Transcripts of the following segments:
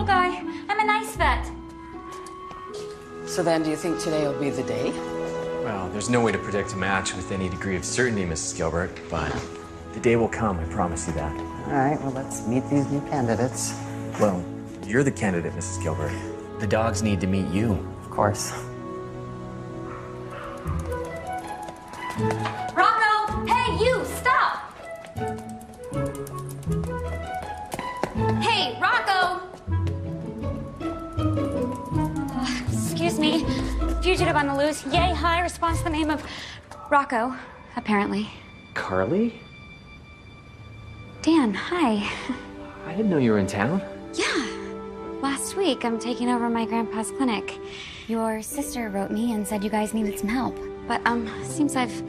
little guy. I'm a nice vet. So then, do you think today will be the day? Well, there's no way to predict a match with any degree of certainty, Mrs. Gilbert, but the day will come, I promise you that. All right, well, let's meet these new candidates. Well, you're the candidate, Mrs. Gilbert. The dogs need to meet you. Of course. Rocco! Hey, you! Stop! Hey, Rocco! Excuse me. Fugitive on the loose. Yay, hi. Response to the name of Rocco, apparently. Carly? Dan, hi. I didn't know you were in town. Yeah. Last week, I'm taking over my grandpa's clinic. Your sister wrote me and said you guys needed some help. But, seems I've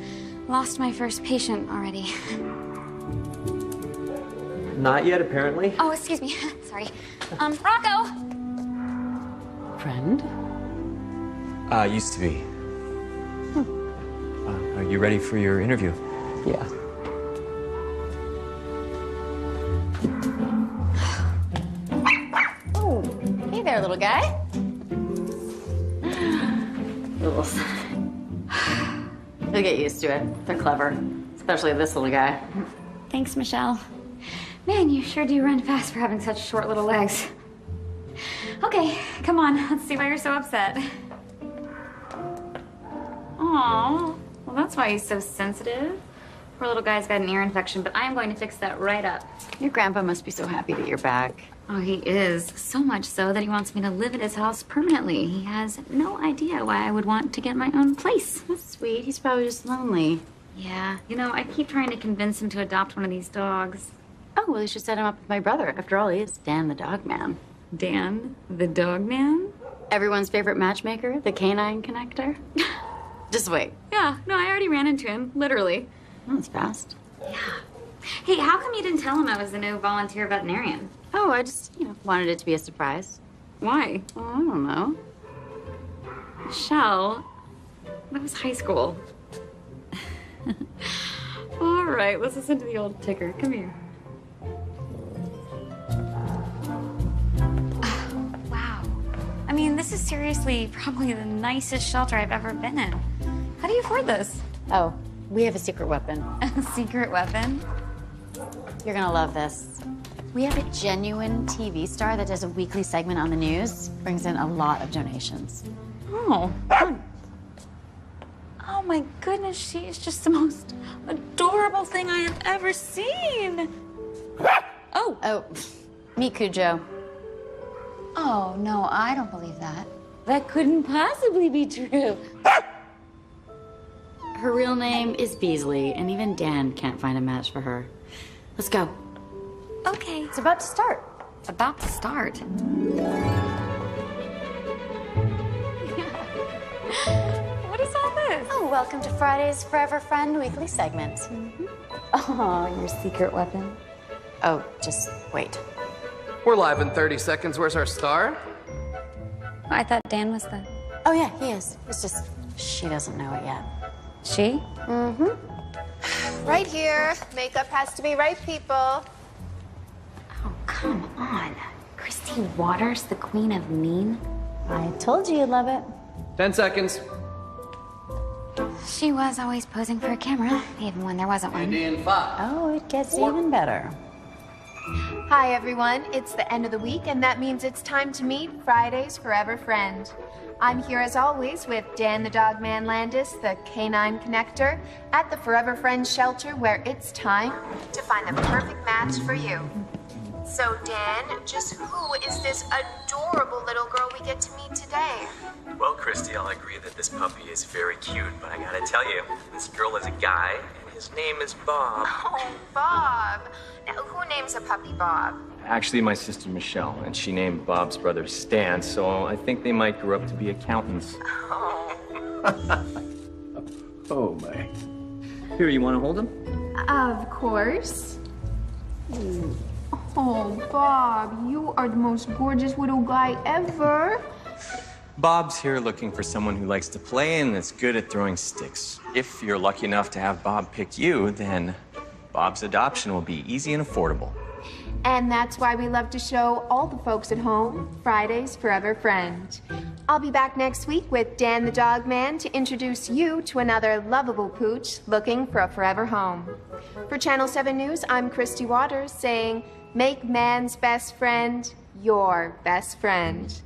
lost my first patient already. Not yet, apparently. Oh, excuse me. Sorry. Rocco! Friend? Used to be. Are you ready for your interview? Yeah. Oh, hey there, little guy. Littles. You'll get used to it. They're clever, especially this little guy. Thanks, Michelle. Man, you sure do run fast for having such short little legs. Okay, come on. Let's see why you're so upset. Aw, well, that's why he's so sensitive. Poor little guy's got an ear infection, but I am going to fix that right up. Your grandpa must be so happy that you're back. Oh, he is. So much so that he wants me to live at his house permanently. He has no idea why I would want to get my own place. That's sweet. He's probably just lonely. Yeah, you know, I keep trying to convince him to adopt one of these dogs. Oh, well, you should set him up with my brother. After all, he is Dan the Dog Man. Dan, the dog man? Everyone's favorite matchmaker, the canine connector. Just wait. Yeah, no, I already ran into him, literally. Oh, that's fast. Yeah. Hey, how come you didn't tell him I was the new volunteer veterinarian? Oh, I just, wanted it to be a surprise. Why? Oh, I don't know. Michelle, that was high school. All right, let's listen to the old ticker. Come here. Wow. I mean, this is seriously probably the nicest shelter I've ever been in. How do you afford this? Oh, we have a secret weapon. A secret weapon? You're gonna love this. We have a genuine TV star that does a weekly segment on the news. Brings in a lot of donations. Oh. Oh my goodness, she is just the most adorable thing I have ever seen. Oh, meet Cujo. Oh, no, I don't believe that. That couldn't possibly be true. Her real name is Beasley, and even Dan can't find a match for her. Let's go. Okay. It's about to start. About to start. What is all this? Oh, welcome to Friday's Forever Friend weekly segment. Oh, your secret weapon. Oh, just wait. We're live in 30 seconds. Where's our star? I thought Dan was the... Oh, yeah, he is. It's just she doesn't know it yet. She? Mm-hmm. Right here. Makeup has to be right, people. Oh, come on. Christine Waters, the queen of mean? I told you you'd love it. 10 seconds. She was always posing for a camera, even when there wasn't one. And 5. Oh, it gets even better. Hi, everyone. It's the end of the week, and that means it's time to meet Friday's Forever Friend. I'm here, as always, with Dan the Dog Man Landis, the canine connector, at the Forever Friend shelter, where it's time to find the perfect match for you. So, Dan, just who is this adorable little girl we get to meet today? Well, Christy, I'll agree that this puppy is very cute, but I gotta tell you, this girl is a guy, and his name is Bob. Oh, Bob. Now, who names a puppy Bob? Actually, my sister Michelle, and she named Bob's brother Stan, so I think they might grow up to be accountants. Oh. Oh, my. Here, you want to hold him? Of course. Oh, Bob, you are the most gorgeous little guy ever. Bob's here looking for someone who likes to play and is good at throwing sticks. If you're lucky enough to have Bob pick you, then Bob's adoption will be easy and affordable. And that's why we love to show all the folks at home Friday's Forever Friend. I'll be back next week with Dan the Dog Man to introduce you to another lovable pooch looking for a forever home. For Channel 7 News, I'm Christy Waters saying, make man's best friend your best friend.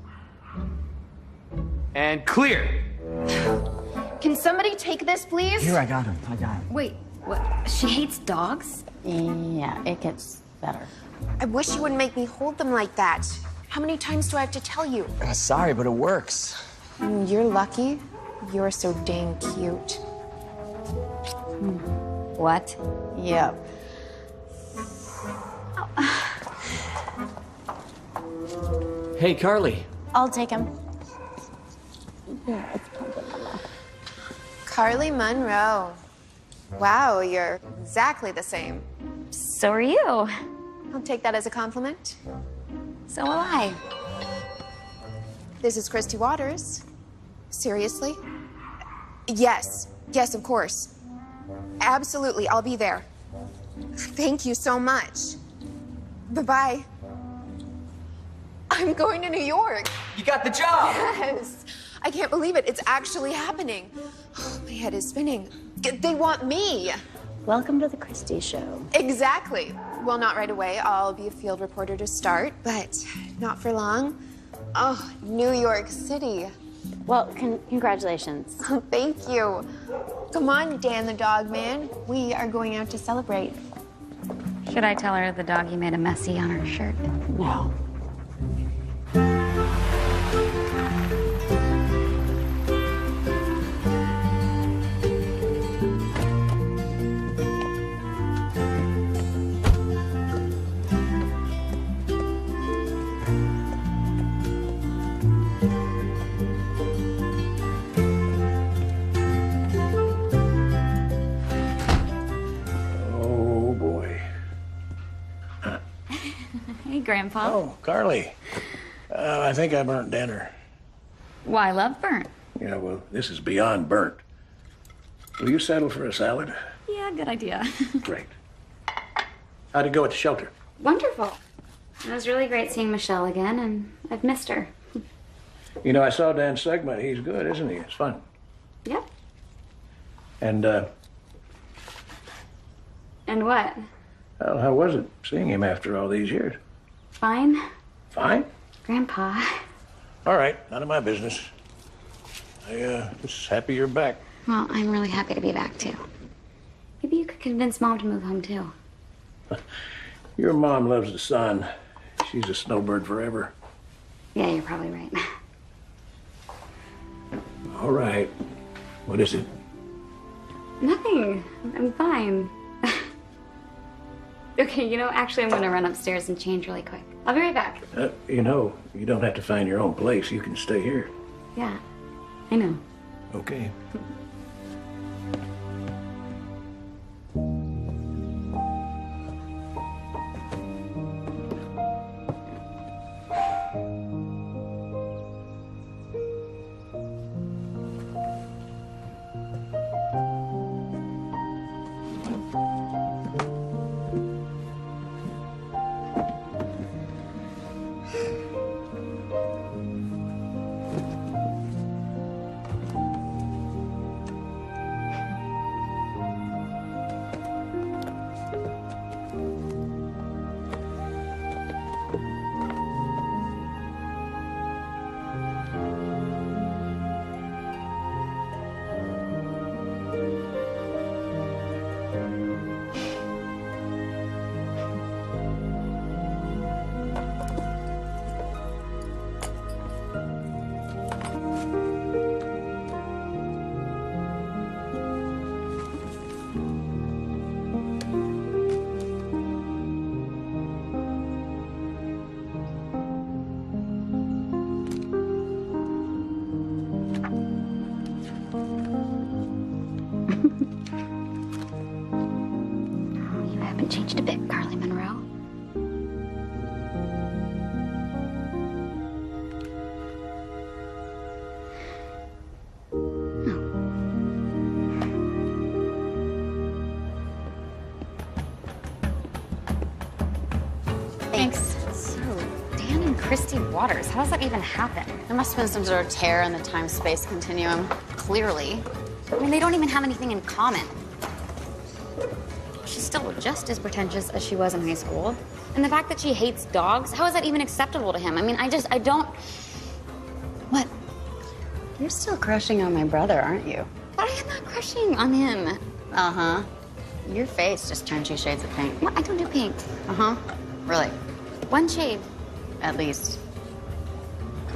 And clear. Can somebody take this, please? Here, I got him. Wait, what? She hates dogs? Yeah, it gets better. I wish you wouldn't make me hold them like that. How many times do I have to tell you? Sorry, but it works. You're lucky. You're so dang cute. What? Yep. Hey, Carly. I'll take him. Carly Monroe. Wow, you're exactly the same. So are you. I'll take that as a compliment. So will I. This is Christy Waters. Seriously? Yes, of course. Absolutely, I'll be there. Thank you so much. Bye-bye. I'm going to New York. You got the job. Yes. I can't believe it. It's actually happening. Oh, my head is spinning. They want me. Welcome to the Christie Show. Exactly. Well, not right away. I'll be a field reporter to start, but not for long. Oh, New York City. Well, congratulations. Thank you. Come on, Dan the Dog Man. We are going out to celebrate. Should I tell her the doggy made a messy on her shirt? No. Oh, boy. Hey, Grandpa. Oh, Carly. I think I burnt dinner. Why, I love burnt. Yeah, well, this is beyond burnt. Will you settle for a salad? Yeah, good idea. Great. How'd it go at the shelter? Wonderful. It was really great seeing Michelle again, and I've missed her. You know, I saw Dan's segment. He's good, isn't he? It's fun. Yep. And, And what? well, how was it seeing him after all these years? Fine? Fine? Grandpa. All right, none of my business. I, just happy you're back. Well, I'm really happy to be back, too. Maybe you could convince Mom to move home, too. Your mom loves the sun. She's a snowbird forever. Yeah, you're probably right. All right. What is it? Nothing. I'm fine. Okay, actually, I'm gonna run upstairs and change really quick. I'll be right back. You know, you don't have to find your own place. You can stay here. Yeah, I know. Okay. Christy Waters. How does that even happen? There must have been some sort of tear in the time-space continuum. Clearly. I mean, they don't even have anything in common. She's still just as pretentious as she was in high school. And the fact that she hates dogs, how is that even acceptable to him? I mean, I don't... What? You're still crushing on my brother, aren't you? But I am not crushing on him. Uh-huh. Your face just turned 2 shades of pink. What? I don't do pink. Uh-huh. Really? 1 shade. At least.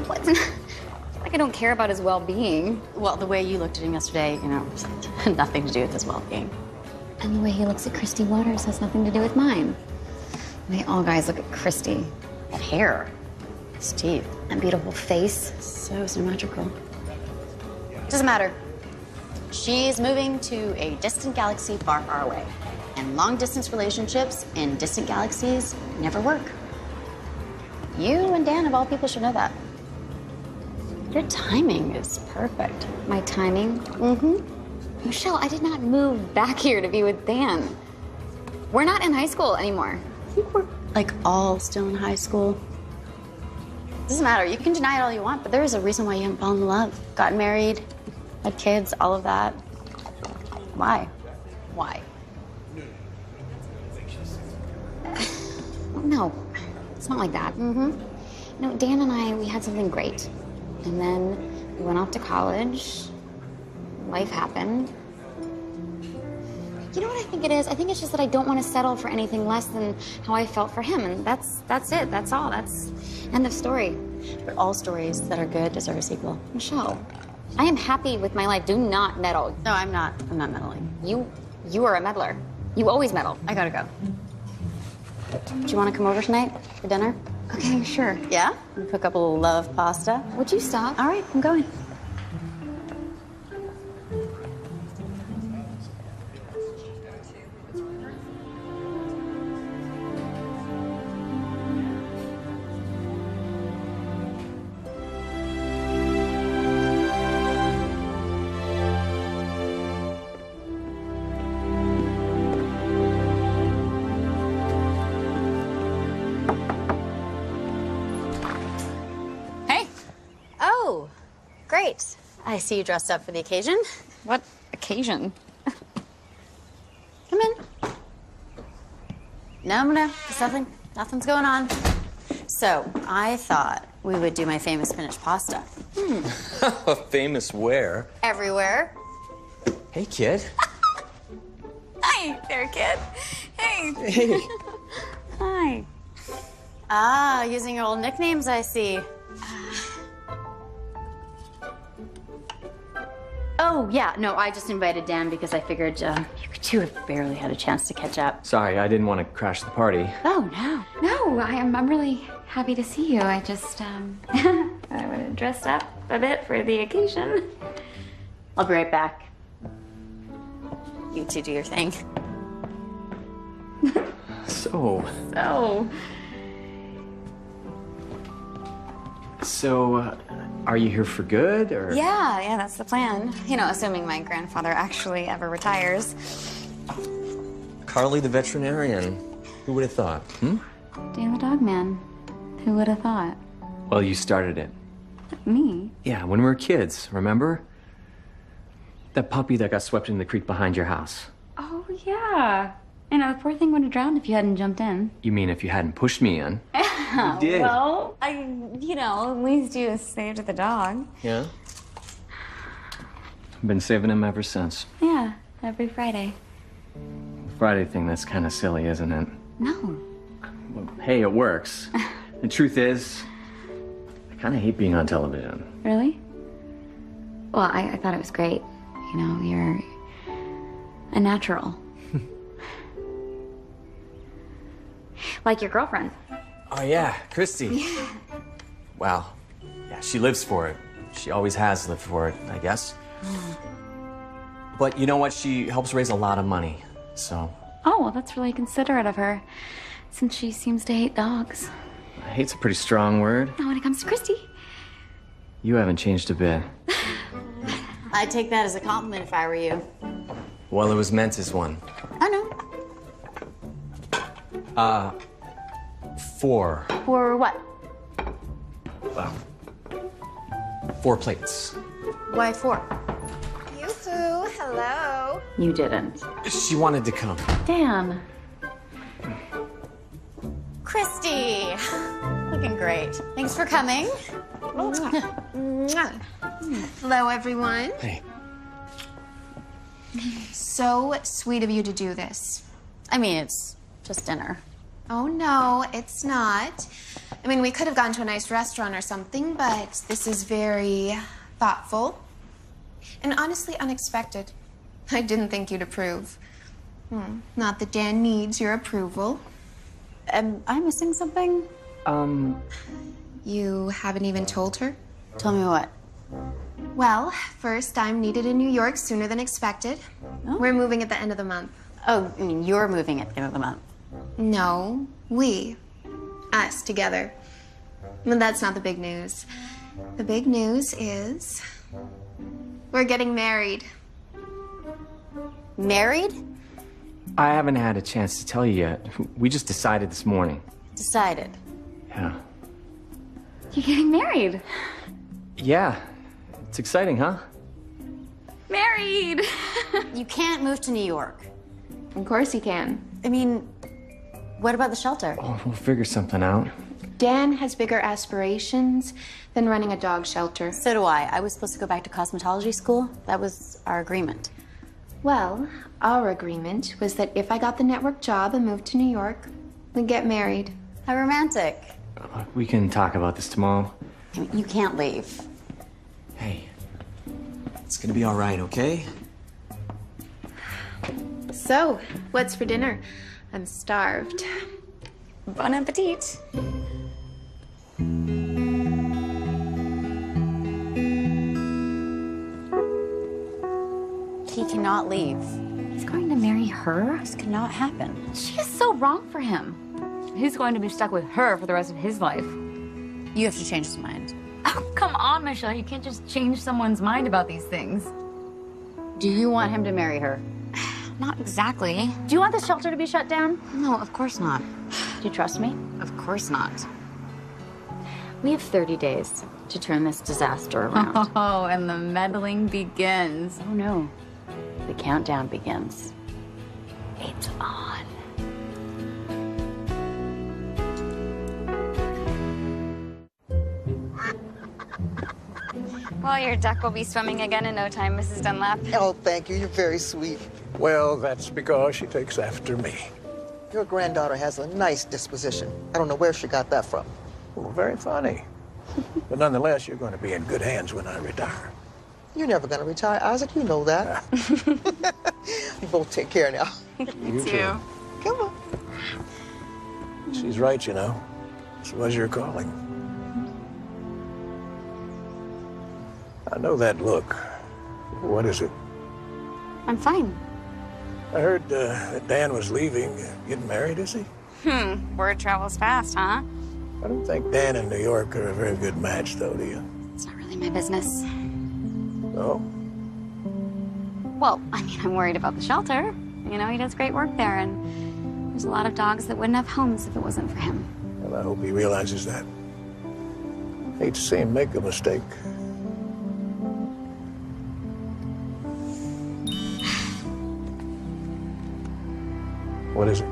What? Like I don't care about his well-being. Well, the way you looked at him yesterday, you know, nothing to do with his well-being. And the way he looks at Christy Waters has nothing to do with mine. The way all guys look at Christy. That hair. His teeth. That beautiful face. So symmetrical. Doesn't matter. She's moving to a distant galaxy far, far away. And long-distance relationships in distant galaxies never work. You and Dan, of all people, should know that. Your timing is perfect. My timing? Mm-hmm. Michelle, I did not move back here to be with Dan. We're not in high school anymore. I think we're, like, all still in high school. Doesn't matter. You can deny it all you want, but there is a reason why you haven't fallen in love. Gotten married, had kids, all of that. Why? Why? No, it's not like that. No, Dan and I, we had something great. And then we went off to college. Life happened. You know what I think it is? I think it's just that I don't want to settle for anything less than how I felt for him. And that's it. That's all. That's end of story. But all stories that are good deserve a sequel. Michelle, I am happy with my life. Do not meddle. No, I'm not. I'm not meddling. You are a meddler. You always meddle. I gotta go. Do you want to come over tonight for dinner? Okay, sure. Yeah? We cook up a little love pasta. Would you stop? All right, I'm going. Oh, great. I see you dressed up for the occasion. What occasion? Come in. No. There's nothing's going on. So, I thought we would do my famous spinach pasta. Famous where? Everywhere. Hey, kid. Hi there, kid. Hey. Hey. Hi. Ah, using your old nicknames, I see. Oh, yeah, no, I just invited Dan because I figured you two have barely had a chance to catch up. Sorry, I didn't want to crash the party. Oh, no. No, I'm really happy to see you. I just, I would have dressed up a bit for the occasion. I'll be right back. You two do your thing. So, are you here for good, or? Yeah, that's the plan. You know, assuming my grandfather actually ever retires. Carly the veterinarian. Who would have thought, Dan the dog man. Who would have thought? Well, you started it. Me? Yeah, when we were kids, remember? That puppy that got swept in the creek behind your house. Oh, yeah. I know, the poor thing would have drowned if you hadn't jumped in. You mean if you hadn't pushed me in? You did. Well, at least you saved the dog. Yeah? I've been saving him ever since. Yeah, every Friday. The Friday thing, that's kind of silly, isn't it? No. Well, hey, it works. The truth is, I kind of hate being on television. Really? Well, I thought it was great. You know, you're a natural. Like your girlfriend. Oh, yeah, Christy. Yeah. Wow. Yeah, she lives for it. She always has lived for it, I guess. But you know what? She helps raise a lot of money, so. Oh, well, that's really considerate of her, since she seems to hate dogs. Hate's a pretty strong word. Not when it comes to Christy. You haven't changed a bit. I'd take that as a compliment if I were you. Well, it was meant as one. I know. 4. For what? Well, 4 plates. Why 4? Yoo-hoo, hello. You didn't. She wanted to come. Dan. Christy. Looking great. Thanks for coming. Hello, everyone. Hey. So sweet of you to do this. I mean, it's just dinner. Oh, no, it's not. I mean, we could have gone to a nice restaurant or something, but this is very thoughtful and honestly unexpected. I didn't think you'd approve. Not that Dan needs your approval. Am I missing something? You haven't even told her? Tell me what? Well, first, I'm needed in New York sooner than expected. Oh. We're moving at the end of the month. Oh, I mean, you're moving at the end of the month. No, we. Us together. But that's not the big news. The big news is we're getting married. Married? I haven't had a chance to tell you yet. We just decided this morning. Decided. Yeah. You're getting married. Yeah. It's exciting, huh? Married! You can't move to New York. Of course you can. I mean, what about the shelter? Oh, we'll figure something out. Dan has bigger aspirations than running a dog shelter. So do I. I was supposed to go back to cosmetology school. That was our agreement. Well, our agreement was that if I got the network job and moved to New York, we'd get married. How romantic. We can talk about this tomorrow. I mean, you can't leave. Hey, it's gonna be all right, okay? So, what's for dinner? I'm starved. Bon appetit. He cannot leave. He's going to marry her? This cannot happen. She is so wrong for him. He's going to be stuck with her for the rest of his life. You have to change his mind. Oh, come on, Michelle. You can't just change someone's mind about these things. Do you want him to marry her? Not exactly. Do you want the shelter to be shut down? No, of course not. Do you trust me? Of course not. We have 30 days to turn this disaster around. Oh, and the meddling begins. Oh no. The countdown begins. It's on. Well, your duck will be swimming again in no time, Mrs. Dunlap. Oh, thank you. You're very sweet. Well, that's because she takes after me. Your granddaughter has a nice disposition. I don't know where she got that from. Well, very funny. But nonetheless, you're going to be in good hands when I retire. You're never going to retire, Isaac. You know that. You both take care now. You too. Come on. She's right, you know. This was your calling. I know that look. What is it? I'm fine. I heard that Dan was leaving. Getting married, is he? Word travels fast, huh? I don't think Dan and New York are a very good match, though, do you? It's not really my business. No? Well, I mean, I'm worried about the shelter. You know, he does great work there, and there's a lot of dogs that wouldn't have homes if it wasn't for him. Well, I hope he realizes that. Hate to see him make a mistake. What is it?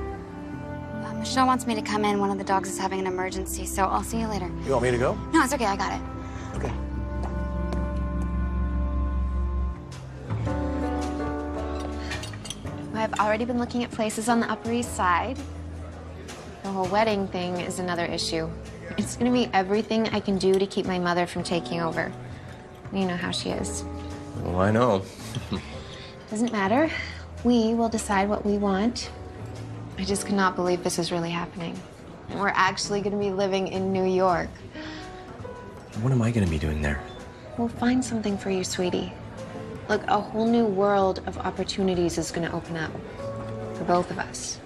Michelle wants me to come in. One of the dogs is having an emergency, so I'll see you later. You want me to go? No, it's okay. I got it. Okay. I've already been looking at places on the Upper East Side. The whole wedding thing is another issue. It's gonna be everything I can do to keep my mother from taking over. You know how she is. Well, I know. Doesn't matter. We will decide what we want. I just cannot believe this is really happening. And we're actually gonna be living in New York. What am I gonna be doing there? We'll find something for you, sweetie. Look, a whole new world of opportunities is gonna open up for both of us.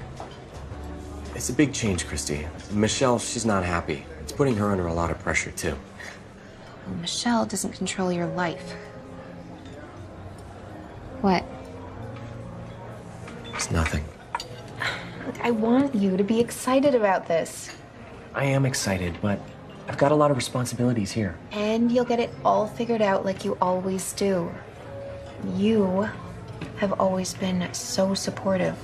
It's a big change, Christy. Michelle, she's not happy. It's putting her under a lot of pressure, too. Well, Michelle doesn't control your life. What? It's nothing. Look, I want you to be excited about this. I am excited, but I've got a lot of responsibilities here. And you'll get it all figured out like you always do. You have always been so supportive.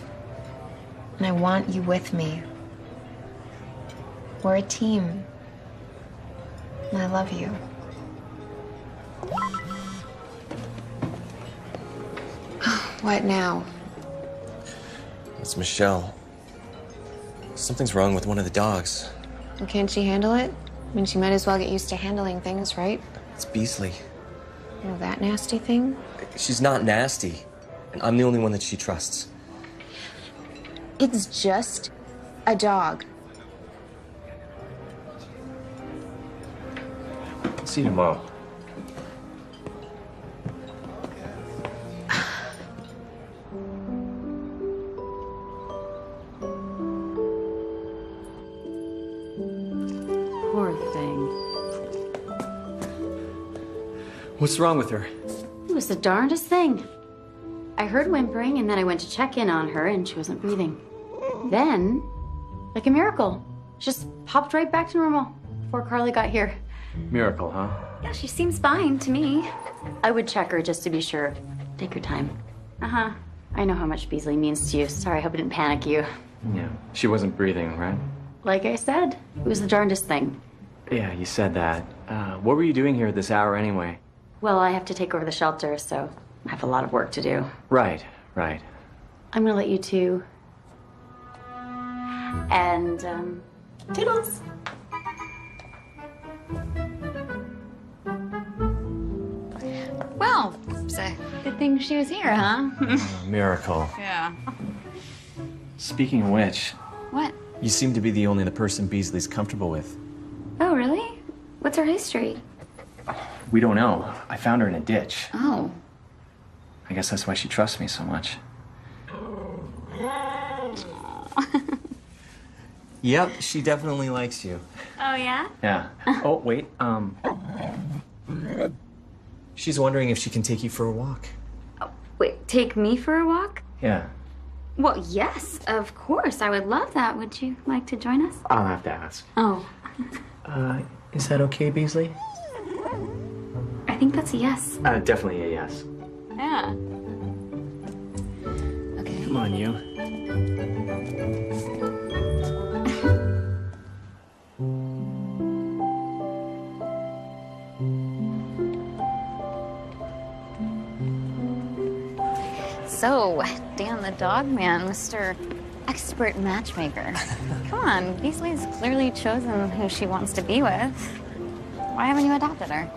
And I want you with me. We're a team. And I love you. What now? It's Michelle. Something's wrong with one of the dogs. Well, can't she handle it? I mean, she might as well get used to handling things, right? It's Beasley. You know, that nasty thing? She's not nasty, and I'm the only one that she trusts. It's just a dog. See you tomorrow. Poor thing. What's wrong with her? It was the darndest thing. I heard whimpering, and then I went to check in on her, and she wasn't breathing. Then, like a miracle, she just popped right back to normal before Carly got here. Miracle, huh? Yeah, she seems fine to me. I would check her just to be sure. Take your time. Uh-huh. I know how much Beasley means to you. Sorry, I hope I didn't panic you. Yeah. She wasn't breathing, right? Like I said, it was the darndest thing. Yeah, you said that. What were you doing here at this hour anyway? Well, I have to take over the shelter, so I have a lot of work to do. Right, right. I'm gonna let you two. And, toodles! Well, it's a good thing she was here, huh? Miracle. Yeah. Speaking of which, What? You seem to be the only other person Beasley's comfortable with. Oh, really? What's her history? we don't know. I found her in a ditch. Oh. I guess that's why she trusts me so much. Yep, she definitely likes you. Oh, yeah? Yeah. Oh, wait, She's wondering if she can take you for a walk. Oh, wait, take me for a walk? yeah. Well, yes, of course. I would love that. Would you like to join us? I'll have to ask. Oh, Is that okay, Beasley? I think that's a yes. Definitely a yes. Yeah. Okay. Come on, you. So, Dan the dog man, Mr. Expert Matchmaker. Come on, Beasley's clearly chosen who she wants to be with. Why haven't you adopted her?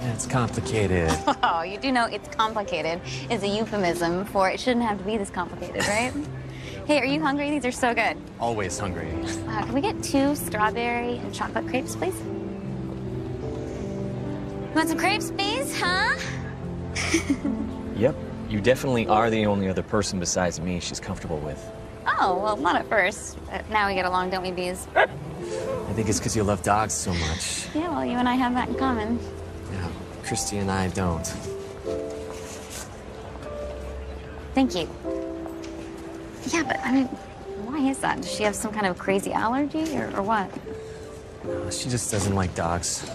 Yeah, it's complicated. Oh, you do know it's complicated is a euphemism for it shouldn't have to be this complicated, right? Hey, are you hungry? These are so good. Always hungry. Can we get 2 strawberry and chocolate crepes, please? Want some crepes, please, huh? Yep, you definitely are the only other person besides me she's comfortable with. Oh, well, not at first. But now we get along, don't we, Bees? I think it's because you love dogs so much. Yeah, well, you and I have that in common. Yeah, Christy and I don't. Thank you. Yeah, but I mean, why is that? Does she have some kind of crazy allergy or what? No, she just doesn't like dogs.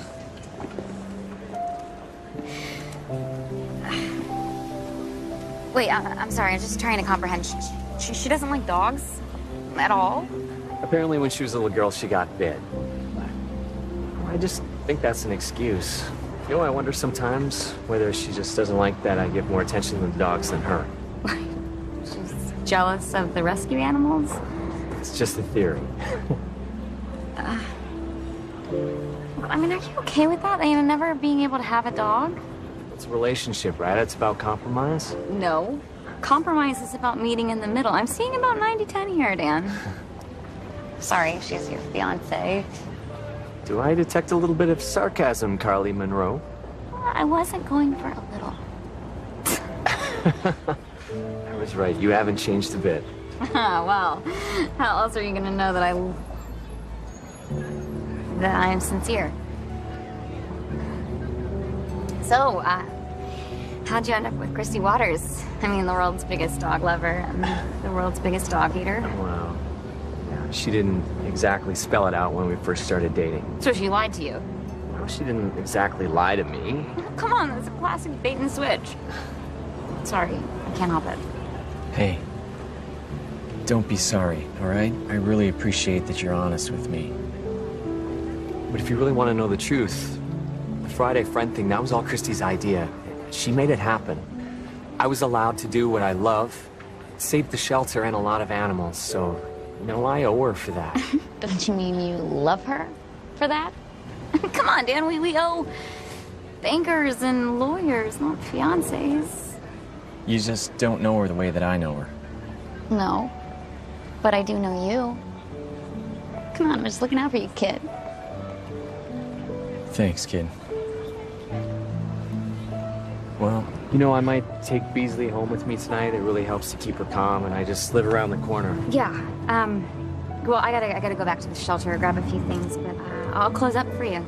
Wait, I'm sorry. I'm just trying to comprehend. She doesn't like dogs at all? Apparently when she was a little girl, she got bit. I just think that's an excuse. You know, I wonder sometimes whether she just doesn't like that I give more attention to the dogs than her. She's jealous of the rescue animals? It's just a theory. I mean, are you okay with that? I mean, never being able to have a dog? It's a relationship, right? It's about compromise. No. Compromise is about meeting in the middle. I'm seeing about 90-10 here, Dan. Sorry, she's your fiance. Do I detect a little bit of sarcasm, Carly Monroe? I wasn't going for a little. I was right. You haven't changed a bit. Well, how else are you gonna know that I'm sincere? So, how'd you end up with Christy Waters? I mean, the world's biggest dog lover and the world's biggest dog eater. Wow. Yeah, She didn't exactly spell it out when we first started dating. So she lied to you? Well, she didn't exactly lie to me. Come on, that's a classic bait and switch. Sorry, I can't help it. Hey, don't be sorry, all right? I really appreciate that you're honest with me. But if you really want to know the truth, the Friday friend thing, that was all Christy's idea. She made it happen. I was allowed to do what I love, save the shelter and a lot of animals, so, you know, I owe her for that. Don't you mean you love her for that? Come on, Dan, we owe bankers and lawyers, not fiancés. You just don't know her the way that I know her. No, but I do know you. Come on, I'm just looking out for you, kid. Thanks, kid. Well, you know, I might take Beasley home with me tonight. It really helps to keep her calm, and I just live around the corner. Yeah, well, I gotta go back to the shelter, grab a few things, but I'll close up for you.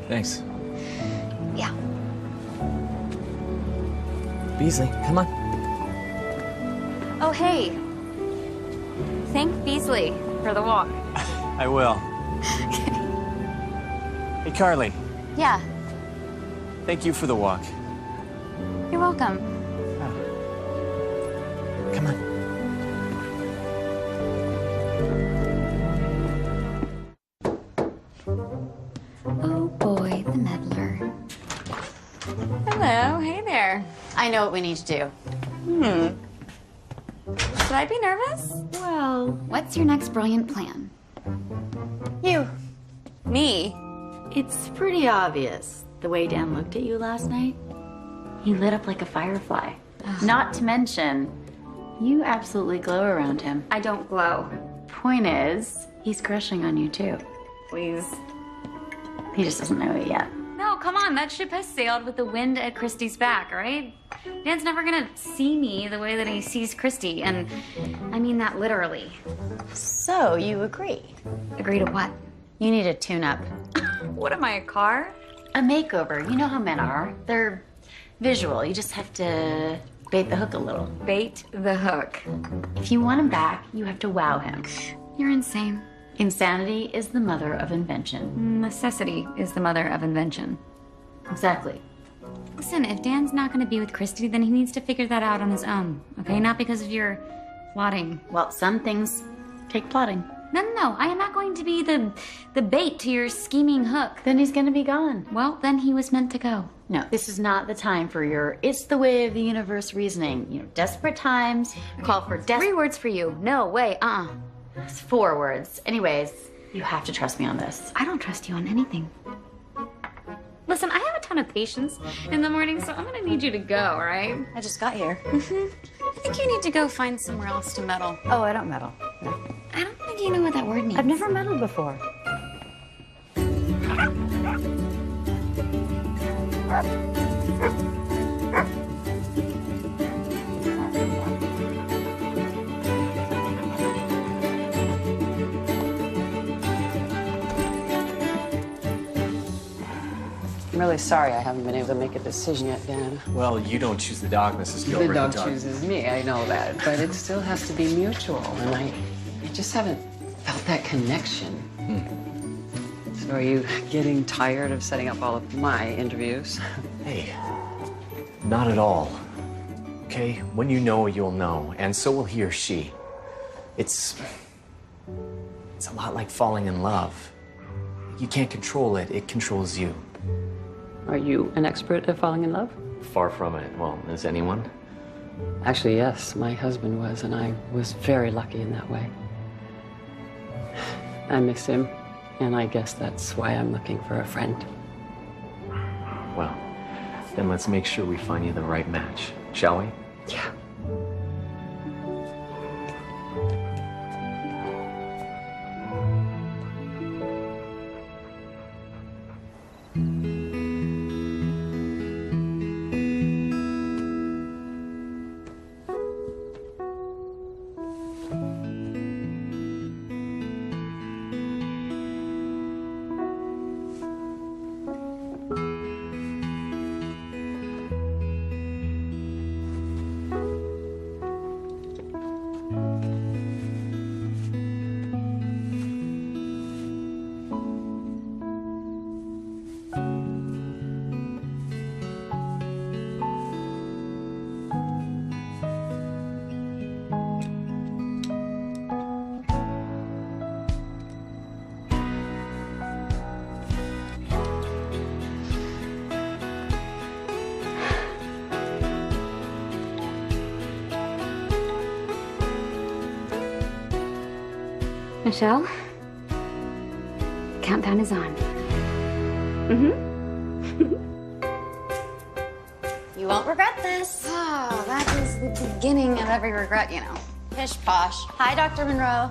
Thanks. Yeah. Beasley, come on. Oh, hey. Thank Beasley for the walk. I will. Hey, Carly. Yeah, Thank you for the walk. you're welcome. Come on. Oh boy, the meddler. Hello, hey there. I know what we need to do. Should I be nervous? Well, what's your next brilliant plan? You. Me? It's pretty obvious the way Dan looked at you last night. He lit up like a firefly. Not to mention, you absolutely glow around him. I don't glow. Point is, he's crushing on you too. Please. He just doesn't know it yet. No, come on, that ship has sailed with the wind at Christy's back, all right? Dan's never gonna see me the way that he sees Christy, and I mean that literally. So, you agree? Agree to what? You need a tune-up. What am I, a car? A makeover. You know how men are. They're visual. You just have to bait the hook a little. Bait the hook. If you want him back, you have to wow him. You're insane. Insanity is the mother of invention. Necessity is the mother of invention. Exactly. Listen, if Dan's not gonna be with Christy, then he needs to figure that out on his own, okay? Not because of your plotting. Well, some things take plotting. No, I am not going to be the bait to your scheming hook. Then he's gonna be gone. Well, then he was meant to go. No, this is not the time for your it's the way of the universe reasoning. You know, desperate times call for 3 words for you. No, way, It's 4 words. Anyways, you have to trust me on this. I don't trust you on anything. Listen, I have a ton of patience in the morning, so I'm gonna need you to go, all right? I just got here. I think you need to go find somewhere else to meddle. Oh, I don't meddle. No. I don't think you know what that word means. I've never meddled before. I'm really sorry I haven't been able to make a decision yet, Dan. Well, you don't choose the dog, Mrs. The Gilbert. dog chooses me, I know that. But it still has to be mutual, and I just haven't felt that connection. So are you getting tired of setting up all of my interviews? Hey, not at all. Okay? When you know, you'll know, and so will he or she. It's a lot like falling in love. You can't control it, it controls you. Are you an expert at falling in love? Far from it. Well, is anyone? Actually, yes, my husband was, and I was very lucky in that way. I miss him, and I guess that's why I'm looking for a friend. Well, then let's make sure we find you the right match, shall we? Yeah. Michelle? Countdown is on. You won't regret this. Oh, that is the beginning of every regret, you know. Pish posh. Hi, Dr. Monroe.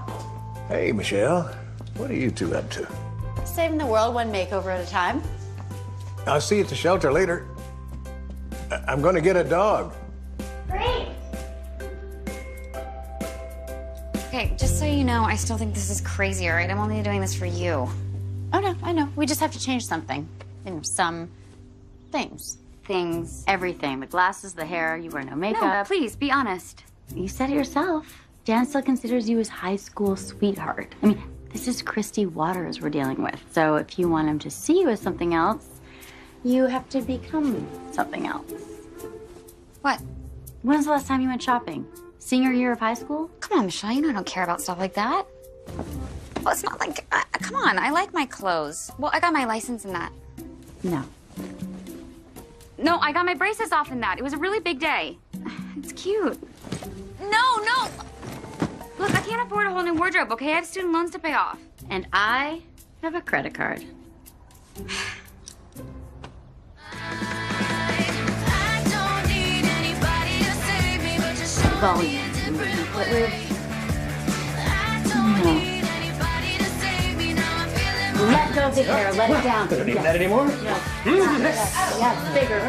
Hey, Michelle. What are you two up to? Saving the world one makeover at a time. I'll see you at the shelter later. I'm going to get a dog. Great. Okay, just so you know, I still think this is crazy, all right? I'm only doing this for you. Oh, no, I know. We just have to change something. You know, some things. Things. Everything. The glasses, the hair, you wear no makeup. No, please, be honest. You said it yourself. Dan still considers you his high school sweetheart. I mean, this is Christy Waters we're dealing with. So if you want him to see you as something else, you have to become something else. What? When's the last time you went shopping? Senior year of high school? Come on, Michelle, you know I don't care about stuff like that. Well, it's not like, come on, I like my clothes. Well, I got my license in that. No. No, I got my braces off in that. It was a really big day. It's cute. No. Look, I can't afford a whole new wardrobe, okay? I have student loans to pay off. And I have a credit card. Volume. Let go of the hair. Let it down. Don't need that anymore? Yes, bigger.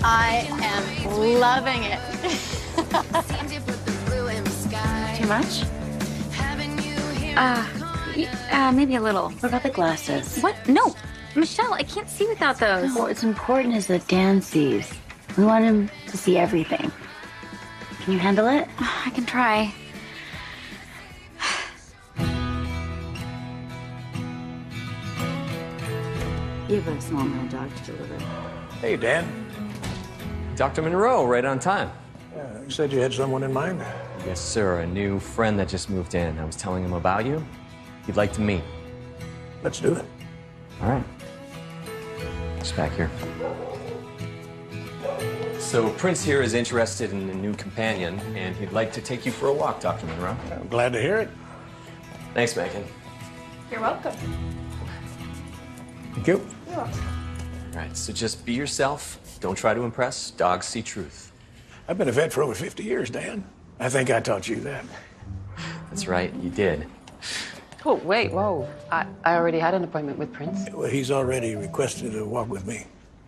I am loving it. Too much? Maybe a little. What about the glasses? What? No. Michelle, I can't see without those. No, what's important is that Dan sees. We want him to see everything. Can you handle it? I can try. You've got a small amount of dog to deliver. Hey, Dan. Dr. Monroe, right on time. You said you had someone in mind? Yes, sir. A new friend that just moved in. I was telling him about you. He'd like to meet. Let's do it. All right. Just back here. So Prince here is interested in a new companion, and he'd like to take you for a walk, Dr. Monroe. I'm glad to hear it. Thanks, Megan. You're welcome. Thank you. All right, so just be yourself. Don't try to impress. Dogs see truth. I've been a vet for over 50 years, Dan. I think I taught you that. That's right, you did. Oh, wait, whoa. I already had an appointment with Prince. Well, he's already requested a walk with me.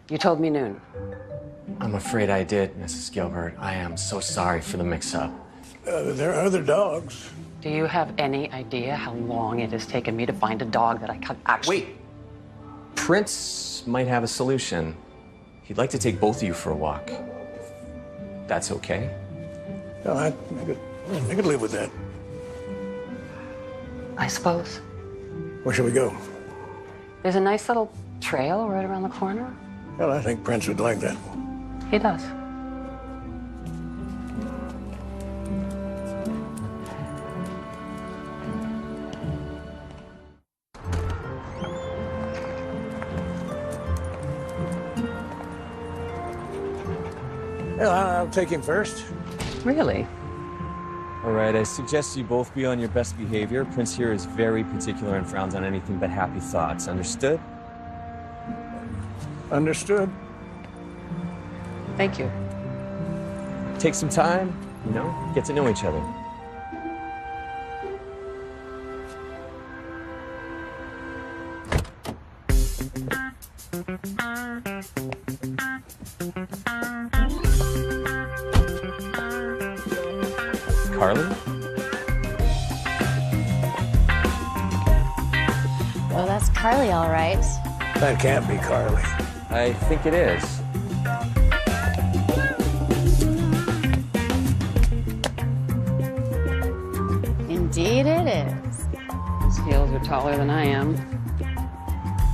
You told me noon. I'm afraid I did, Mrs. Gilbert. I am so sorry for the mix-up. There are other dogs. Do you have any idea how long it has taken me to find a dog that I could actually... Wait. Prince might have a solution. He'd like to take both of you for a walk. That's okay? No, I could live with that. I suppose. Where shall we go? There's a nice little trail right around the corner. Well, I think Prince would like that. He does. Well, I'll take him first. Really? All right, I suggest you both be on your best behavior. Prince here is very particular and frowns on anything but happy thoughts. Understood? Understood. Thank you. Take some time, you know, get to know each other. Carly? Oh, that's Carly, all right. That can't be Carly. I think it is. Indeed it is. His heels are taller than I am.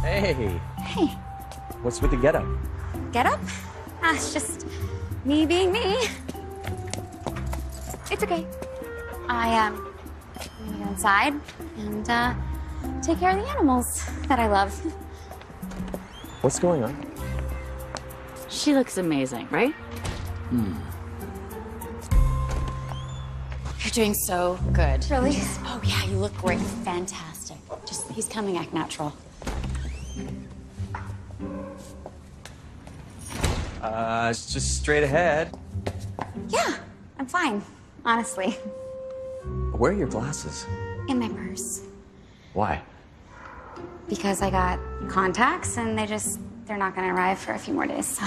Hey. Hey. What's with the getup? Get up? It's just me being me. It's okay. I I'm gonna go inside and take care of the animals that I love. What's going on? She looks amazing, right? You're doing so good. Really? Oh yeah, you look great. Fantastic. Just, he's coming, act natural. It's just straight ahead. Yeah, I'm fine, honestly. Where are your glasses? In my purse. Why? Because I got contacts and they're not gonna arrive for a few more days, so.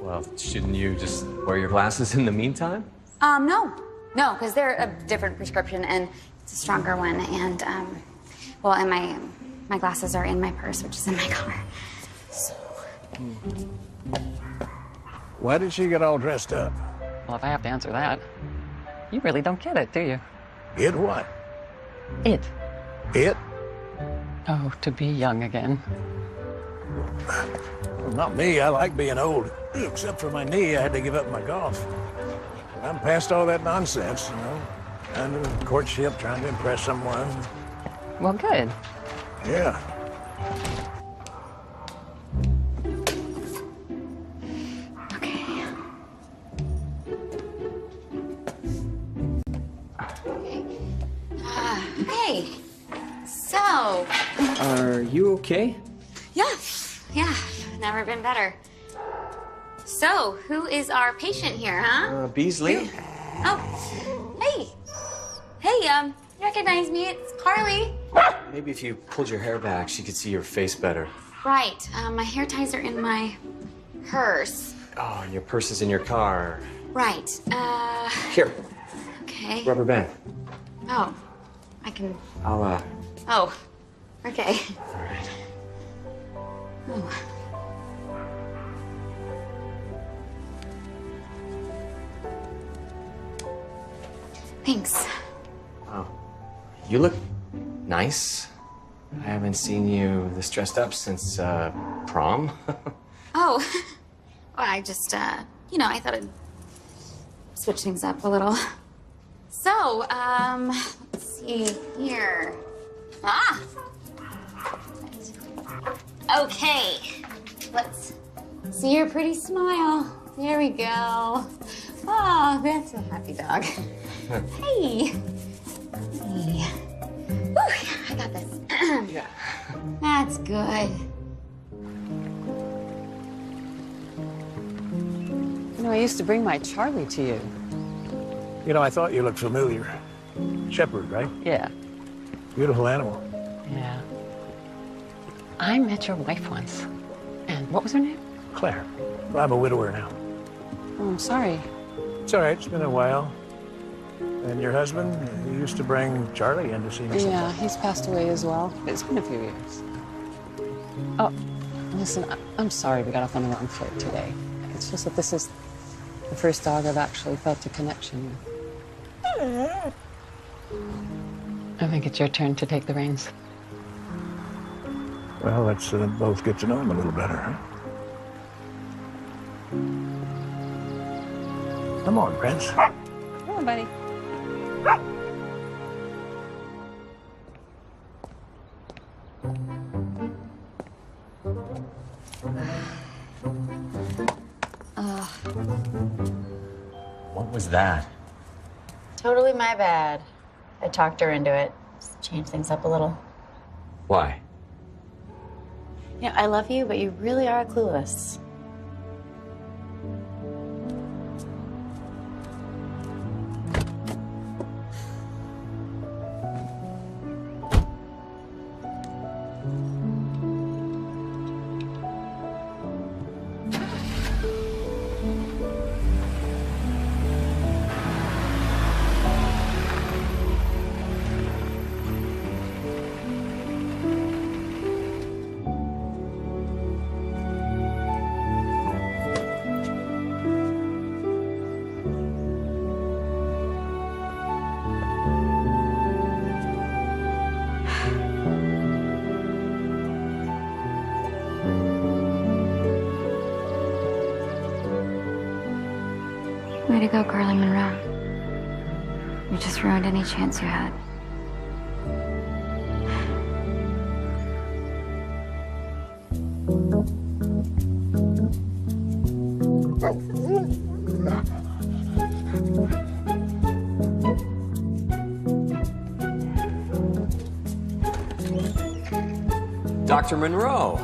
Well, shouldn't you just wear your glasses in the meantime? No, because they're a different prescription and it's a stronger one. And, well, and my glasses are in my purse, which is in my car. So. Why did she get all dressed up? Well, if I have to answer that, you really don't get it, do you? It what? It. It? Oh, to be young again. Well, not me. I like being old. Except for my knee, I had to give up my golf. I'm past all that nonsense, you know. Under courtship, trying to impress someone. Well, good. Yeah. Okay, so. Are you okay? Yeah, never been better. So, who is our patient here, huh? Beasley. Oh, hey. Hey, you recognize me? It's Carly. Maybe if you pulled your hair back, she could see your face better. Right, my hair ties are in my purse. Oh, and your purse is in your car. Right, Here, okay. rubber band. Oh, I can, I'll, oh, okay. all right. Oh. Thanks. Wow. You look nice. I haven't seen you this dressed up since, prom. Oh, well, I just, you know, I thought I'd switch things up a little. So, let's see here. Ah! Okay, let's see your pretty smile. There we go. Oh, that's a happy dog. Hey. Hey. Whew, I got this. Yeah. That's good. You know, I used to bring my Charlie to you. You know, I thought you looked familiar. Shepherd, right? Yeah. Beautiful animal. Yeah. I met your wife once. And what was her name? Claire. Well, I'm a widower now. Oh, I'm sorry. It's all right. It's been a while. And your husband, he used to bring Charlie in to see me. Yeah, he's passed away as well. It's been a few years. Oh, listen, I'm sorry we got off on the wrong foot today. It's just that this is the first dog I've actually felt a connection with. I think it's your turn to take the reins. Well, let's both get to know him a little better, huh? Come on, Prince. Come on, buddy. What was that? Totally my bad. I talked her into it. Just change things up a little. Why? Yeah, I love you, but you really are clueless. Way to go, Carly Monroe. You just ruined any chance you had. Dr. Monroe.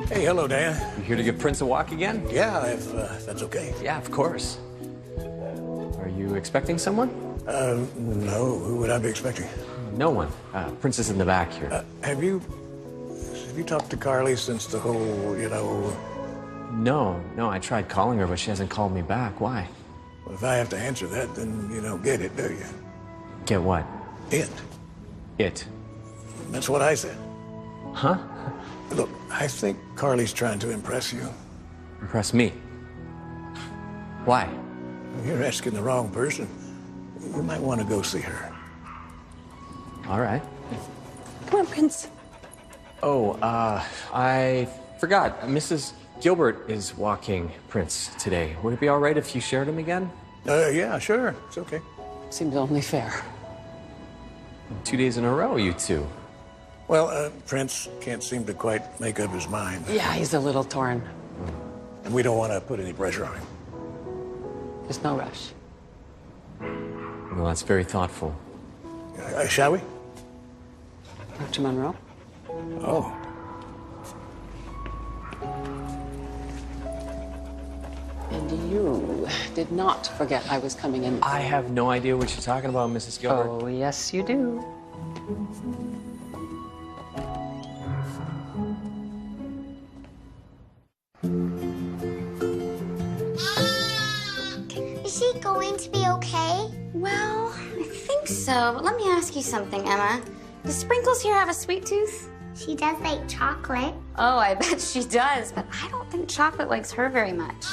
Hey, hello, Dan. You here to give Prince a walk again? Yeah, if that's okay. Yeah, of course. Are you expecting someone? No. Who would I be expecting? No one. Prince is in the back here. Have you talked to Carly since the whole, No, I tried calling her, but she hasn't called me back. Why? Well, if I have to answer that, then you don't get it, do you? Get what? It. It. That's what I said. Huh? Look, I think Carly's trying to impress you. Impress me. Why? You're asking the wrong person. You might want to go see her. All right. Come on, Prince. Oh, I forgot. Mrs. Gilbert is walking Prince today. Would it be all right if you shared him again? Yeah, sure. It's okay. Seems only fair. 2 days in a row, you two. Well, Prince can't seem to quite make up his mind. Yeah, he's a little torn. And we don't want to put any pressure on him. There's no rush. Well, that's very thoughtful. Shall we? Dr. Monroe? Oh. And you did not forget I was coming in. I have no idea what you're talking about, Mrs. Gilbert. Oh, yes, you do. Is she going to be okay? Well, I think so, but let me ask you something, Emma. Do Sprinkles here have a sweet tooth? She does like chocolate. Oh, I bet she does, but I don't think chocolate likes her very much.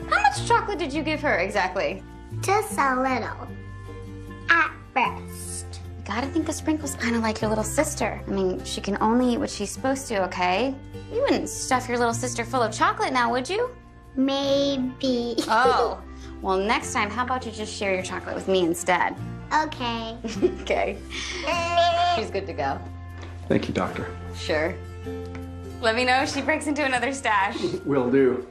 How much chocolate did you give her exactly? Just a little. At first. You gotta think of Sprinkles kind of like your little sister. I mean, she can only eat what she's supposed to, okay? You wouldn't stuff your little sister full of chocolate now, would you? Maybe. Oh, well, next time, how about you just share your chocolate with me instead? Okay. Okay. She's good to go. Thank you, Doctor. Sure. Let me know if she breaks into another stash. Will do.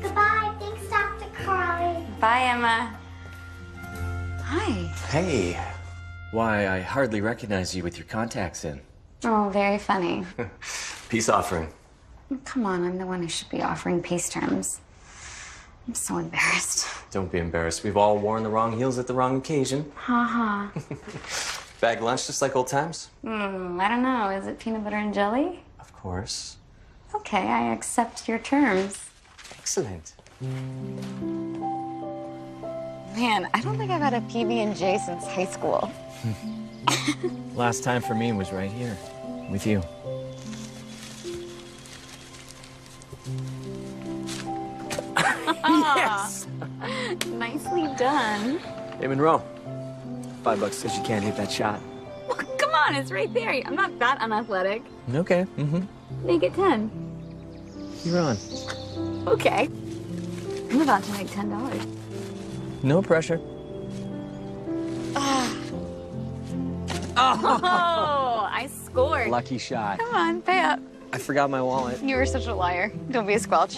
Goodbye. Thanks, Dr. Carly. Bye, Emma. Hi. Hey. Why, I hardly recognize you with your contacts in. Oh, very funny. Peace offering. Come on, I'm the one who should be offering peace terms. I'm so embarrassed. Don't be embarrassed. We've all worn the wrong heels at the wrong occasion. Ha Bag lunch just like old times? I don't know. Is it peanut butter and jelly? Of course. Okay, I accept your terms. Excellent. Man, I don't think I've had a PB&J since high school. Last time for me was right here, with you. Yes! Nicely done. Hey, Monroe. $5 says you can't hit that shot. Well, come on, it's right there. I'm not that unathletic. Okay, Make it 10. You're on. Okay. I'm about to make $10. No pressure. Oh, I scored. Lucky shot. Come on, pay up. I forgot my wallet. You were such a liar. Don't be a squelch.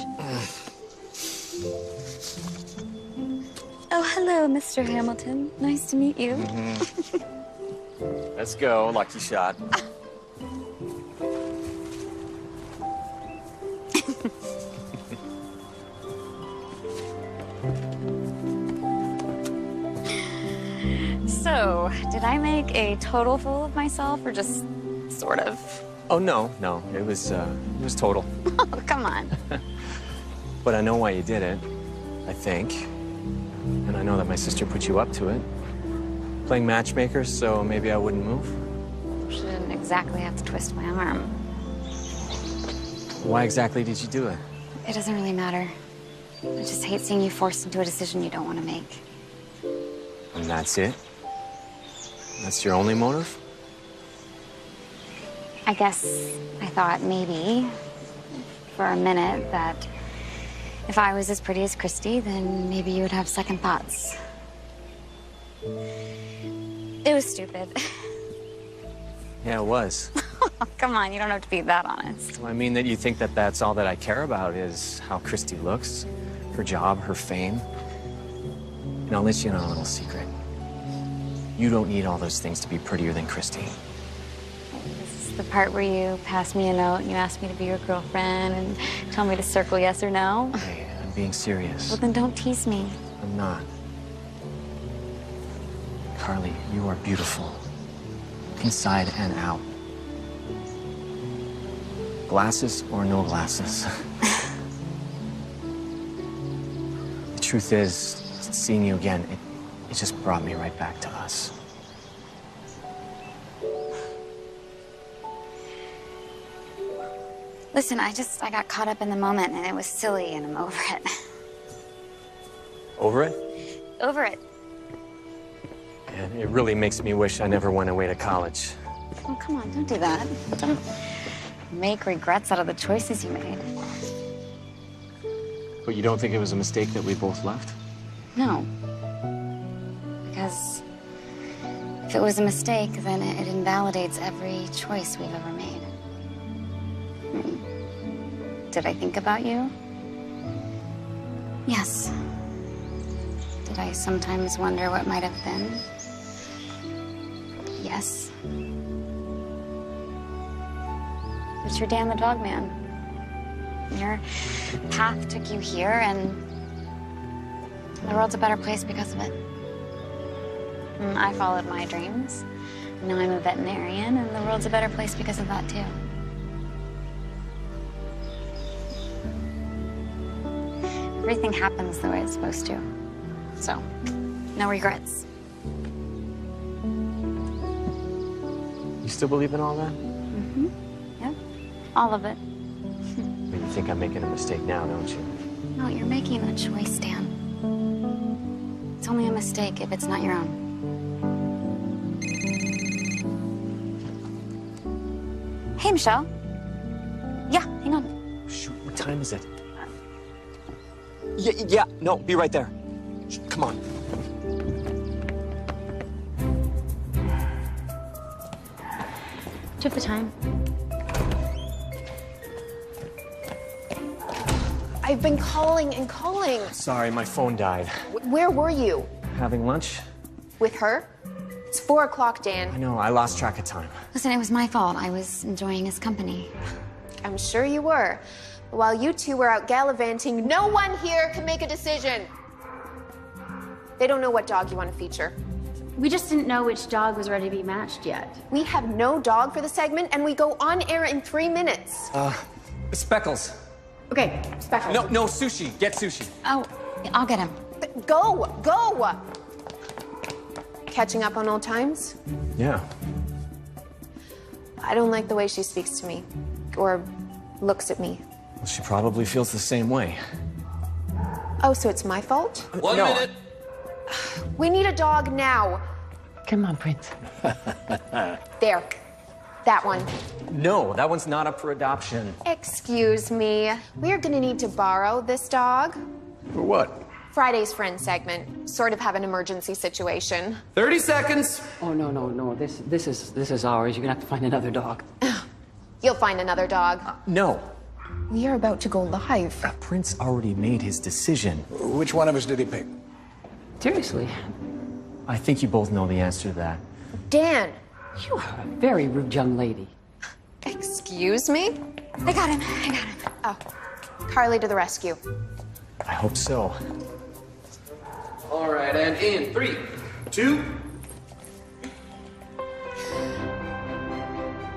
Oh, hello, Mr. Hamilton. Nice to meet you. Let's go, lucky shot. So, did I make a total fool of myself, or just sort of? Oh, no. It was total. Oh, come on. But I know why you did it, I think. And I know that my sister put you up to it. Playing matchmaker, so maybe I wouldn't move. She didn't exactly have to twist my arm. Why exactly did you do it? It doesn't really matter. I just hate seeing you forced into a decision you don't want to make. And that's it? That's your only motive? I guess I thought maybe, for a minute, that if I was as pretty as Christy, then maybe you would have second thoughts. It was stupid. Yeah, it was. Come on, you don't have to be that honest. I mean that you think that that's all that I care about is how Christy looks, her job, her fame. And I'll let you in on a little secret. You don't need all those things to be prettier than Christy. This is the part where you pass me a note and you ask me to be your girlfriend and tell me to circle yes or no. Hey, I'm being serious. Well, then don't tease me. I'm not. Carly, you are beautiful. Inside and out. Glasses or no glasses. The truth is, seeing you again, it just brought me right back to us. Listen, I got caught up in the moment and it was silly and I'm over it. Over it? Over it. And it really makes me wish I never went away to college. Oh, come on, don't do that. Don't make regrets out of the choices you made. But you don't think it was a mistake that we both left? No. Because if it was a mistake, then it invalidates every choice we've ever made. Did I think about you? Yes. Did I sometimes wonder what might have been? Yes. But you're Dan the Dog Man. Your path took you here, and the world's a better place because of it. And I followed my dreams. Now I'm a veterinarian, and the world's a better place because of that, too. Everything happens the way it's supposed to. So, no regrets. You still believe in all that? Mm-hmm. Yep. All of it. But you think I'm making a mistake now, don't you? No, you're making a choice, Dan. It's only a mistake if it's not your own. Hey, Michelle. Yeah, hang on. Shoot, what time is it? Yeah, no, be right there. Come on. Took the time. I've been calling and calling. Sorry, my phone died. Where were you? Having lunch? With her? It's 4 o'clock, Dan. I know, I lost track of time. Listen, it was my fault. I was enjoying his company. I'm sure you were. While you two were out gallivanting, no one here can make a decision. They don't know what dog you want to feature. We just didn't know which dog was ready to be matched yet. We have no dog for the segment, and we go on air in 3 minutes. Speckles. Okay, Speckles. No, sushi. Get sushi. Oh, I'll get him. Go! Catching up on old times? Yeah. I don't like the way she speaks to me, or looks at me. Well, she probably feels the same way. Oh, so it's my fault? One minute. We need a dog now. Come on, Prince. There. That one. No, that one's not up for adoption. Excuse me. We're gonna need to borrow this dog. For what? Friday's friend segment. Sort of have an emergency situation. 30 seconds. Oh, no. This is ours. You're gonna have to find another dog. You'll find another dog. No. We are about to go live. Prince already made his decision. Which one of us did he pick? Seriously, I think you both know the answer to that. Dan. you are a very rude young lady. Excuse me? I got him. Oh, Carly to the rescue. I hope so. All right, and in 3, 2.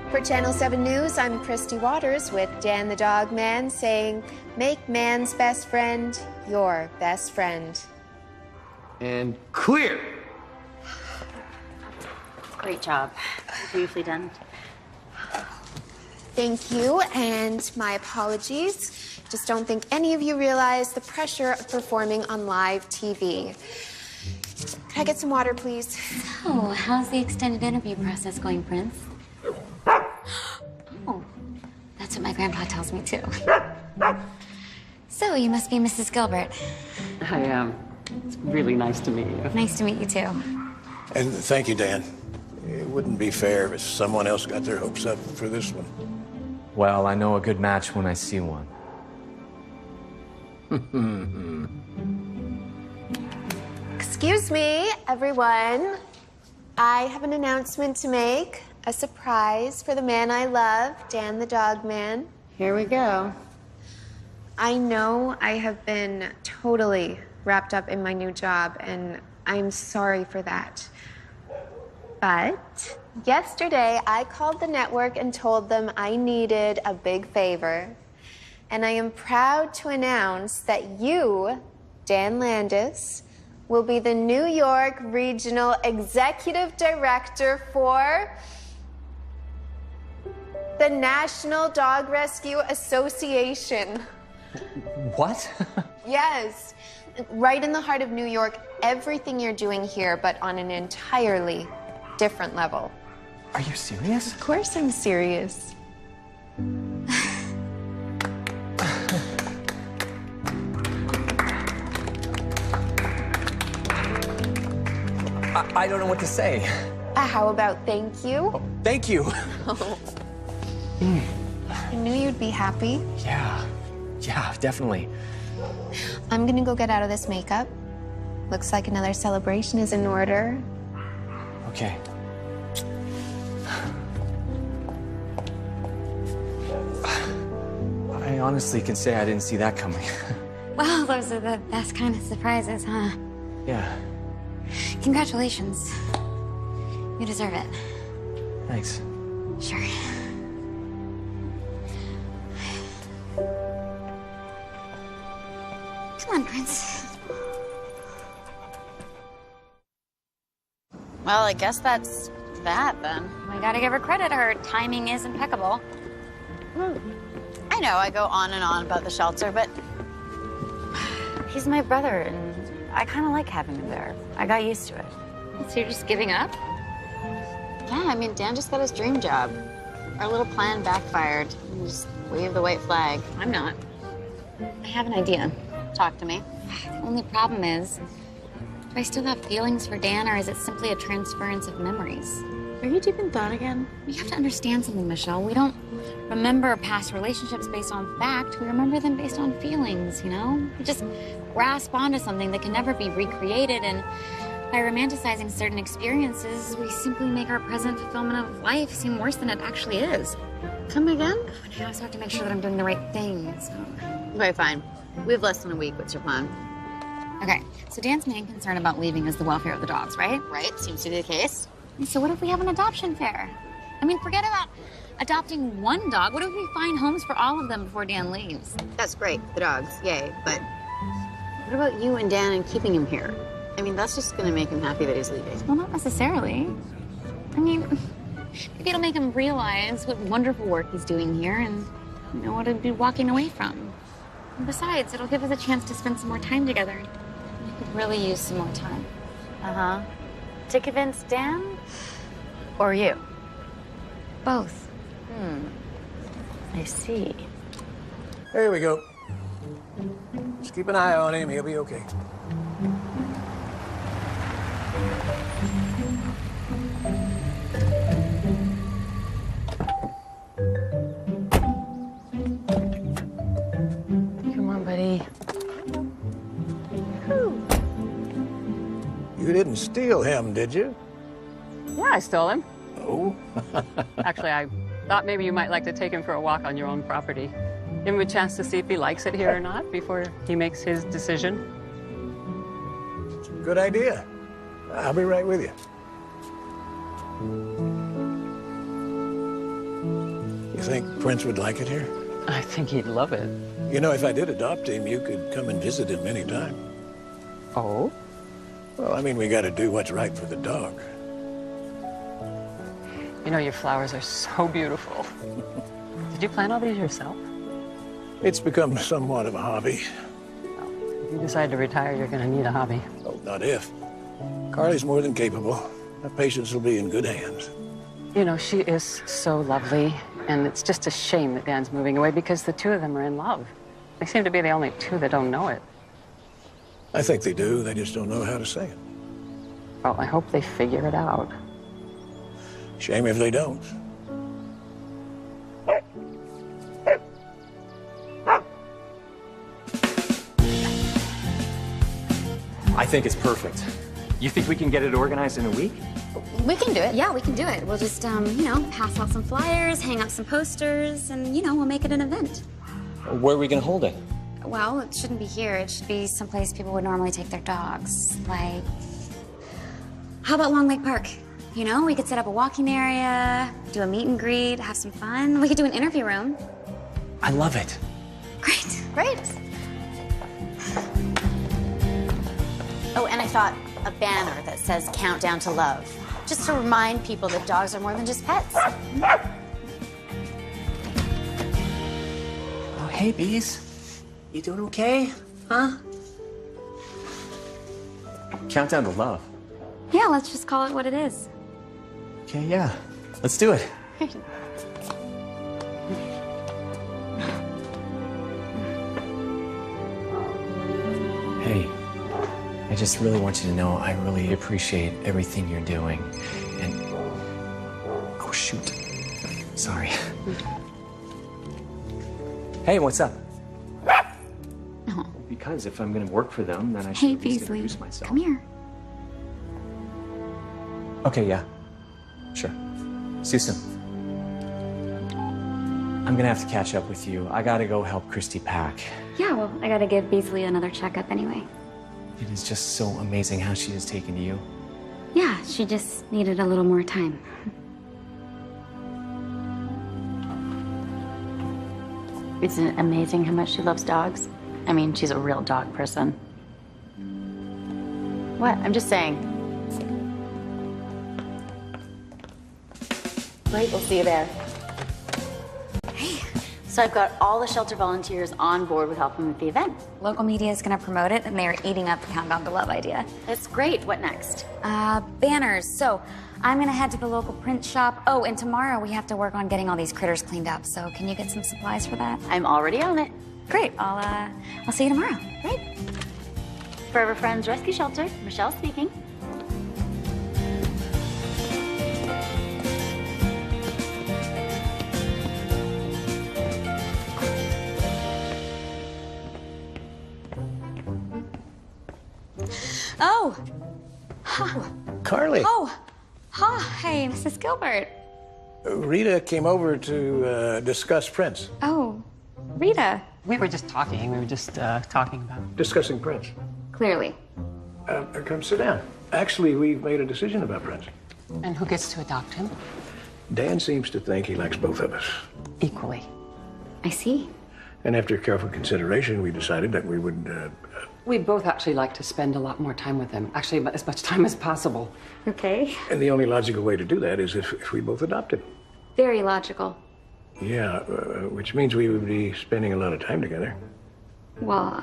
For Channel 7 News, I'm Christy Waters with Dan the Dog Man saying, make man's best friend your best friend. And clear. Great job. Beautifully done. Thank you, and my apologies. Just don't think any of you realize the pressure of performing on live TV. Can I get some water, please? Oh, how's the extended interview process going, Prince? Oh, that's what my grandpa tells me, too. So, you must be Mrs. Gilbert. I am. It's really nice to meet you. Nice to meet you, too. And thank you, Dan. It wouldn't be fair if someone else got their hopes up for this one. Well, I know a good match when I see one. Excuse me, everyone. I have an announcement to make. A surprise for the man I love, Dan the Dog Man. Here we go. I know I have been totally wrapped up in my new job, and I'm sorry for that. But yesterday, I called the network and told them I needed a big favor. And I am proud to announce that you, Dan Landis, will be the New York Regional Executive Director for the National Dog Rescue Association. What? Yes, right in the heart of New York, everything you're doing here, but on an entirely different level. Are you serious? Of course I'm serious. I don't know what to say. How about thank you? Oh, thank you. I knew you'd be happy. Yeah, definitely. I'm gonna go get out of this makeup. Looks like another celebration is in order. Okay. I honestly can say I didn't see that coming. Well, those are the best kind of surprises, huh? Yeah, Congratulations. You deserve it. thanks. Sure. Come on, Prince. Well, I guess that's that then. I gotta give her credit. Her timing is impeccable. I know I go on and on about the shelter, but He's my brother, and I kind of like having him there. I got used to it. So you're just giving up? yeah, I mean, Dan just got his dream job. Our little plan backfired. We just wave the white flag. I'm not. I have an idea. Talk to me. The only problem is, do I still have feelings for Dan, or is it simply a transference of memories? Are you deep in thought again? You have to understand something, Michelle. We don't remember past relationships based on fact. We remember them based on feelings, you know? We just grasp onto something that can never be recreated, and by romanticizing certain experiences, we simply make our present fulfillment of life seem worse than it actually is. Come again? I also have to make sure that I'm doing the right thing, so... Okay, fine. We have less than a week. What's your plan? Okay, so Dan's main concern about leaving is the welfare of the dogs, right? Right, seems to be the case. So what if we have an adoption fair? I mean, forget about adopting one dog. What if we find homes for all of them before Dan leaves? That's great, the dogs, yay. But what about you and Dan and keeping him here? I mean, that's just gonna make him happy that he's leaving. Well, not necessarily. I mean, maybe it'll make him realize what wonderful work he's doing here and you know what he'd be walking away from. And besides, it'll give us a chance to spend some more time together. We could really use some more time. Uh-huh. To convince Dan or you? Both. I see. There we go. Just keep an eye on him. He'll be okay. Come on, buddy. You didn't steal him, did you? Yeah, I stole him. Oh? Actually, I thought maybe you might like to take him for a walk on your own property. Give him a chance to see if he likes it here or not before he makes his decision. It's a good idea. I'll be right with you. You think Prince would like it here? I think he'd love it. You know, if I did adopt him, you could come and visit him anytime. Oh? Well, I mean, we gotta do what's right for the dog. You know, your flowers are so beautiful. Did you plant all these yourself? It's become somewhat of a hobby. If you decide to retire, you're gonna need a hobby. Oh, not if. Carly's more than capable. Her patients will be in good hands. You know, she is so lovely, and it's just a shame that Dan's moving away because the two of them are in love. They seem to be the only two that don't know it. I think they do. They just don't know how to say it. Well, I hope they figure it out. Shame if they don't. I think it's perfect. You think we can get it organized in a week? We can do it. Yeah, we can do it. We'll just, pass out some flyers, hang up some posters, and, we'll make it an event. Where are we gonna hold it? Well, it shouldn't be here. It should be someplace people would normally take their dogs. Like, how about Long Lake Park? We could set up a walking area, do a meet and greet, have some fun. We could do an interview room. I love it. Great. Oh, and I thought a banner that says Countdown to Love. Just to remind people that dogs are more than just pets. Oh, hey, Bees. You doing okay? Huh? Countdown to love. Yeah, let's just call it what it is. Okay, yeah. Let's do it. Hey, I just really want you to know I really appreciate everything you're doing. And, oh shoot, sorry. Hey, what's up? No. Because if I'm gonna work for them, then I should Hey, at least Beasley, introduce myself. come here. Okay, yeah. Sure. See you soon. I'm gonna have to catch up with you. I gotta go help Christy pack. Yeah, well, I gotta give Beasley another checkup anyway. It is just so amazing how she has taken to you. Yeah, she just needed a little more time. Isn't it amazing how much she loves dogs? I mean, she's a real dog person. What? I'm just saying. Great, we'll see you there. So I've got all the shelter volunteers on board with helping with the event. Local media is gonna promote it, and they're eating up the Countdown to Love idea. That's great. What next? Banners. So I'm gonna head to the local print shop. Oh, and tomorrow we have to work on getting all these critters cleaned up. So can you get some supplies for that? I'm already on it. Great. I'll see you tomorrow. Great. Forever Friends Rescue Shelter, Michelle speaking. Oh. Huh. Carly. Oh. Huh. Hey, Mrs. Gilbert. Rita came over to discuss Prince. Oh, Rita. We were just talking. We were just talking about. Discussing Prince. Clearly. Come sit down. Actually, we've made a decision about Prince. And who gets to adopt him? Dan seems to think he likes both of us. Equally. I see. And after careful consideration, we decided that we would. We'd both actually like to spend a lot more time with him. Actually, as much time as possible. Okay. And the only logical way to do that is if we both adopted. Very logical. Yeah, which means we would be spending a lot of time together. Well,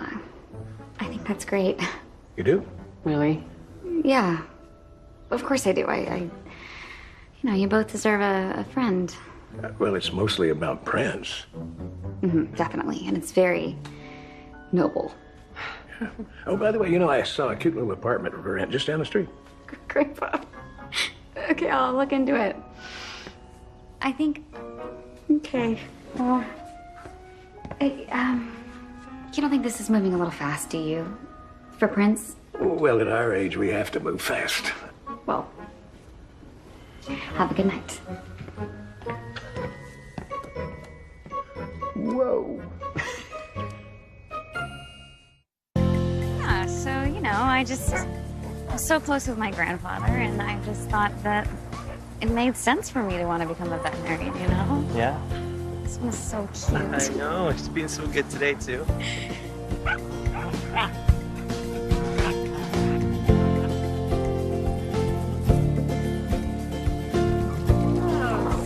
I think that's great. You do? Really? Yeah. Of course I do. You both deserve a friend. Well, it's mostly about Prince. Definitely. And it's very noble. Oh, by the way, I saw a cute little apartment for rent just down the street. Great, Bob. Okay, I'll look into it. I think. Okay. Well, you don't think this is moving a little fast, do you? For Prince? Well, at our age, we have to move fast. Well, have a good night. Whoa. Yeah, so, I just was so close with my grandfather, and I just thought that it made sense for me to want to become a veterinarian, Yeah. This was so cute. I know. She's being so good today, too.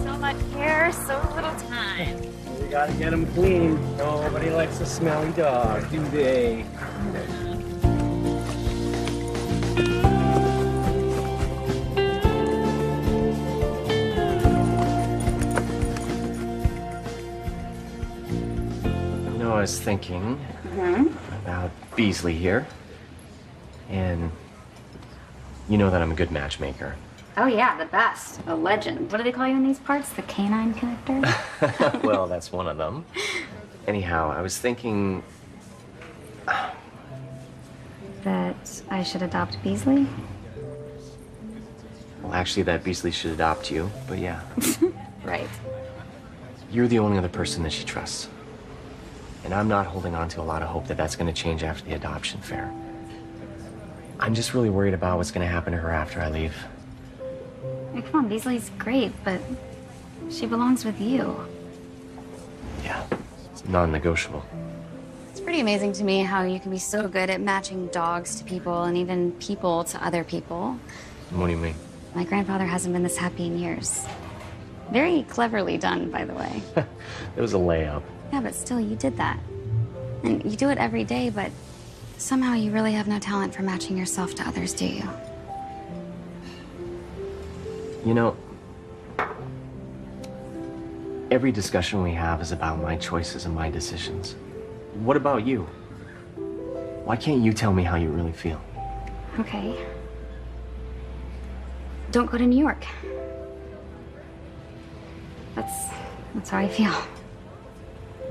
So much hair, so little time. We gotta get them clean. Nobody likes a smelly dog, do they? I was thinking about Beasley here. And you know that I'm a good matchmaker. Oh yeah, the best. A legend. What do they call you in these parts? The canine connector? Well, that's one of them. Anyhow, I was thinking... That I should adopt Beasley? Well, actually, that Beasley should adopt you, but yeah. Right. You're the only other person that she trusts. And I'm not holding on to a lot of hope that that's going to change after the adoption fair. I'm just really worried about what's going to happen to her after I leave. Hey, come on, Beasley's great, but she belongs with you. Yeah, it's non-negotiable. It's pretty amazing to me how you can be so good at matching dogs to people and even people to other people. What do you mean? My grandfather hasn't been this happy in years. Very cleverly done, by the way. It was a layup. Yeah, but still, you did that. And you do it every day, but somehow you really have no talent for matching yourself to others, do you? You know, every discussion we have is about my choices and my decisions. What about you? Why can't you tell me how you really feel? Okay. Don't go to New York. That's how I feel.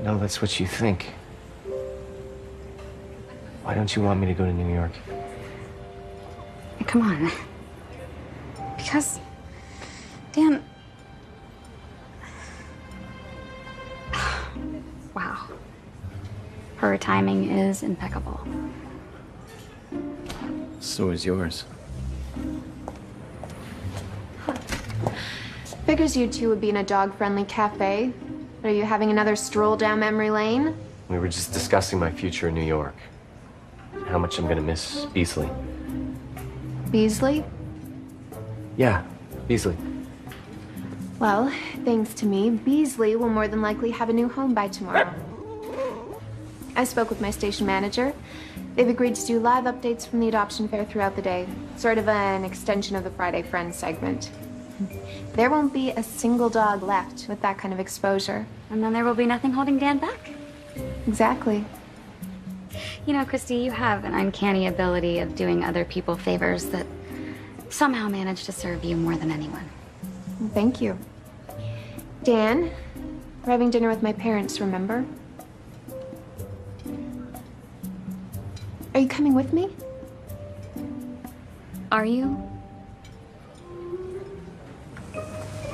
No, that's what you think. Why don't you want me to go to New York? Come on. Because, Dan... Wow. Her timing is impeccable. So is yours. Figures you two would be in a dog-friendly cafe. Are you having another stroll down memory lane? We were just discussing my future in New York. How much I'm gonna miss Beasley. Beasley? Yeah, Beasley. Well, thanks to me, Beasley will more than likely have a new home by tomorrow. I spoke with my station manager. They've agreed to do live updates from the adoption fair throughout the day, sort of an extension of the Friday Friends segment. There won't be a single dog left with that kind of exposure. And then there will be nothing holding Dan back? Exactly. You know, Christy, you have an uncanny ability of doing other people favors that somehow manage to serve you more than anyone. Thank you. Dan, we're having dinner with my parents, remember? Are you coming with me? Are you?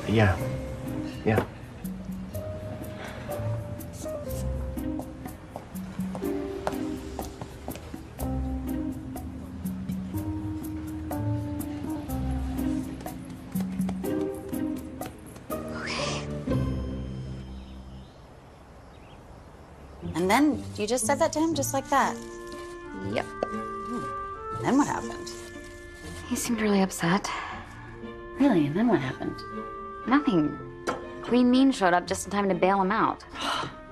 Yeah. Yeah. And then you just said that to him just like that? Yep. Then what happened? He seemed really upset. Really? And then what happened? Nothing. Queen Mean showed up just in time to bail him out.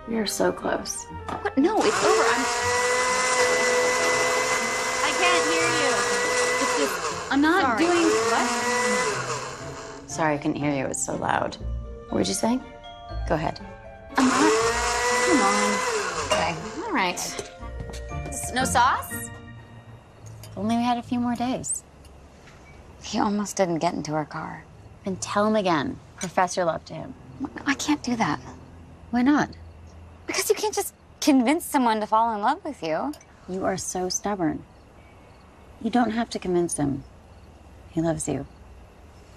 You're so close. What? No, it's over. I can't hear you. It's just, I'm not Sorry. doing... What? Sorry, I couldn't hear you. It was so loud. What were you saying? Go ahead. I'm not... Come on. Okay, all right. No sauce? If only we had a few more days. He almost didn't get into our car. Then tell him again. Profess your love to him. I can't do that. Why not? Because you can't just convince someone to fall in love with you. You are so stubborn. You don't have to convince him. He loves you.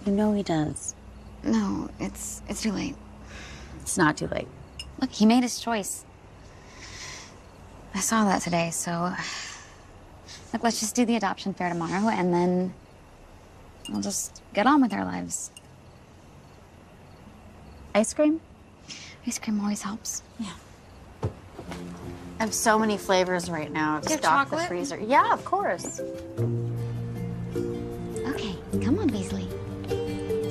You know he does. No, it's too late. It's not too late. Look, he made his choice. I saw that today, so... Look, let's just do the adoption fair tomorrow, and then we'll just get on with our lives. Ice cream? Ice cream always helps. Yeah. I have so many flavors right now. Do you have Stock the chocolate? freezer. Yeah, of course. Okay, come on, Beasley.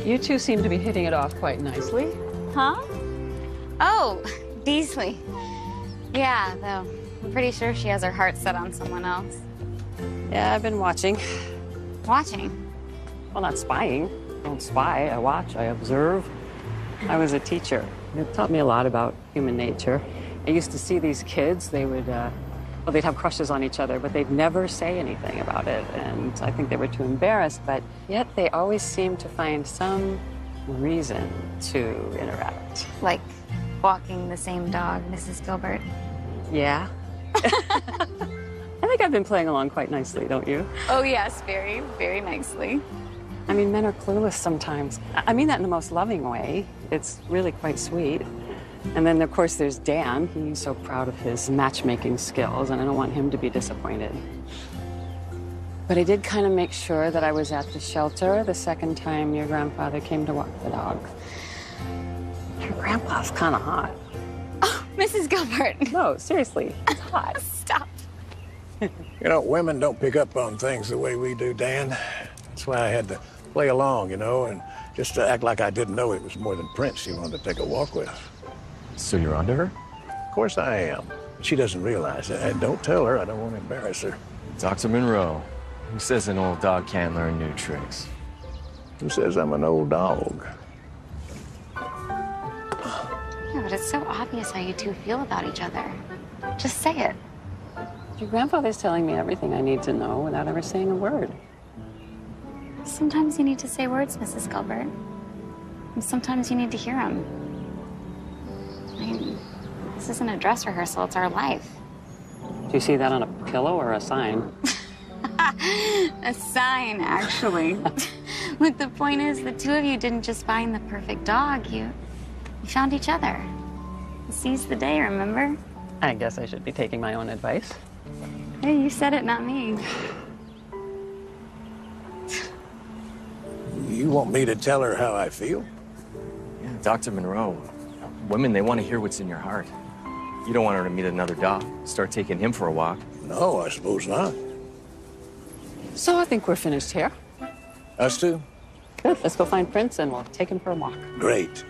You two seem to be hitting it off quite nicely. Huh? Oh, Beasley. Yeah, though I'm pretty sure she has her heart set on someone else. Yeah, I've been watching. Watching? Well, not spying. I don't spy. I watch. I observe. I was a teacher. It taught me a lot about human nature. I used to see these kids. They would, well, they'd have crushes on each other, but they'd never say anything about it. And I think they were too embarrassed, but yet they always seemed to find some reason to interact. Like walking the same dog, Mrs. Gilbert. Yeah. I think I've been playing along quite nicely, don't you? Oh, yes, very, very nicely. I mean, men are clueless sometimes. I mean that in the most loving way. It's really quite sweet. And then, of course, there's Dan. He's so proud of his matchmaking skills, and I don't want him to be disappointed. But I did kind of make sure that I was at the shelter the second time your grandfather came to walk the dog. Your grandpa's kind of hot. Oh, Mrs. Gilbert. No, seriously, he's hot. Stop. You know, women don't pick up on things the way we do, Dan. That's why I had to play along, you know, and just to act like I didn't know it was more than Prince she wanted to take a walk with. So you're onto her? Of course I am. She doesn't realize it. And don't tell her. I don't want to embarrass her. Dr. Monroe, who says an old dog can't learn new tricks? Who says I'm an old dog? Yeah, but it's so obvious how you two feel about each other. Just say it. Your grandfather's telling me everything I need to know without ever saying a word. Sometimes you need to say words, Mrs. Gilbert. And sometimes you need to hear them. I mean, this isn't a dress rehearsal, it's our life. Do you see that on a pillow or a sign? A sign, actually. Look, the point is, the two of you didn't just find the perfect dog, you found each other. Seize the day, remember? I guess I should be taking my own advice. Hey, you said it, not me. You want me to tell her how I feel? Yeah, Dr. Monroe, women, they want to hear what's in your heart. You don't want her to meet another dog, start taking him for a walk. No, I suppose not. So I think we're finished here. Us two? Good, let's go find Prince and we'll take him for a walk. Great.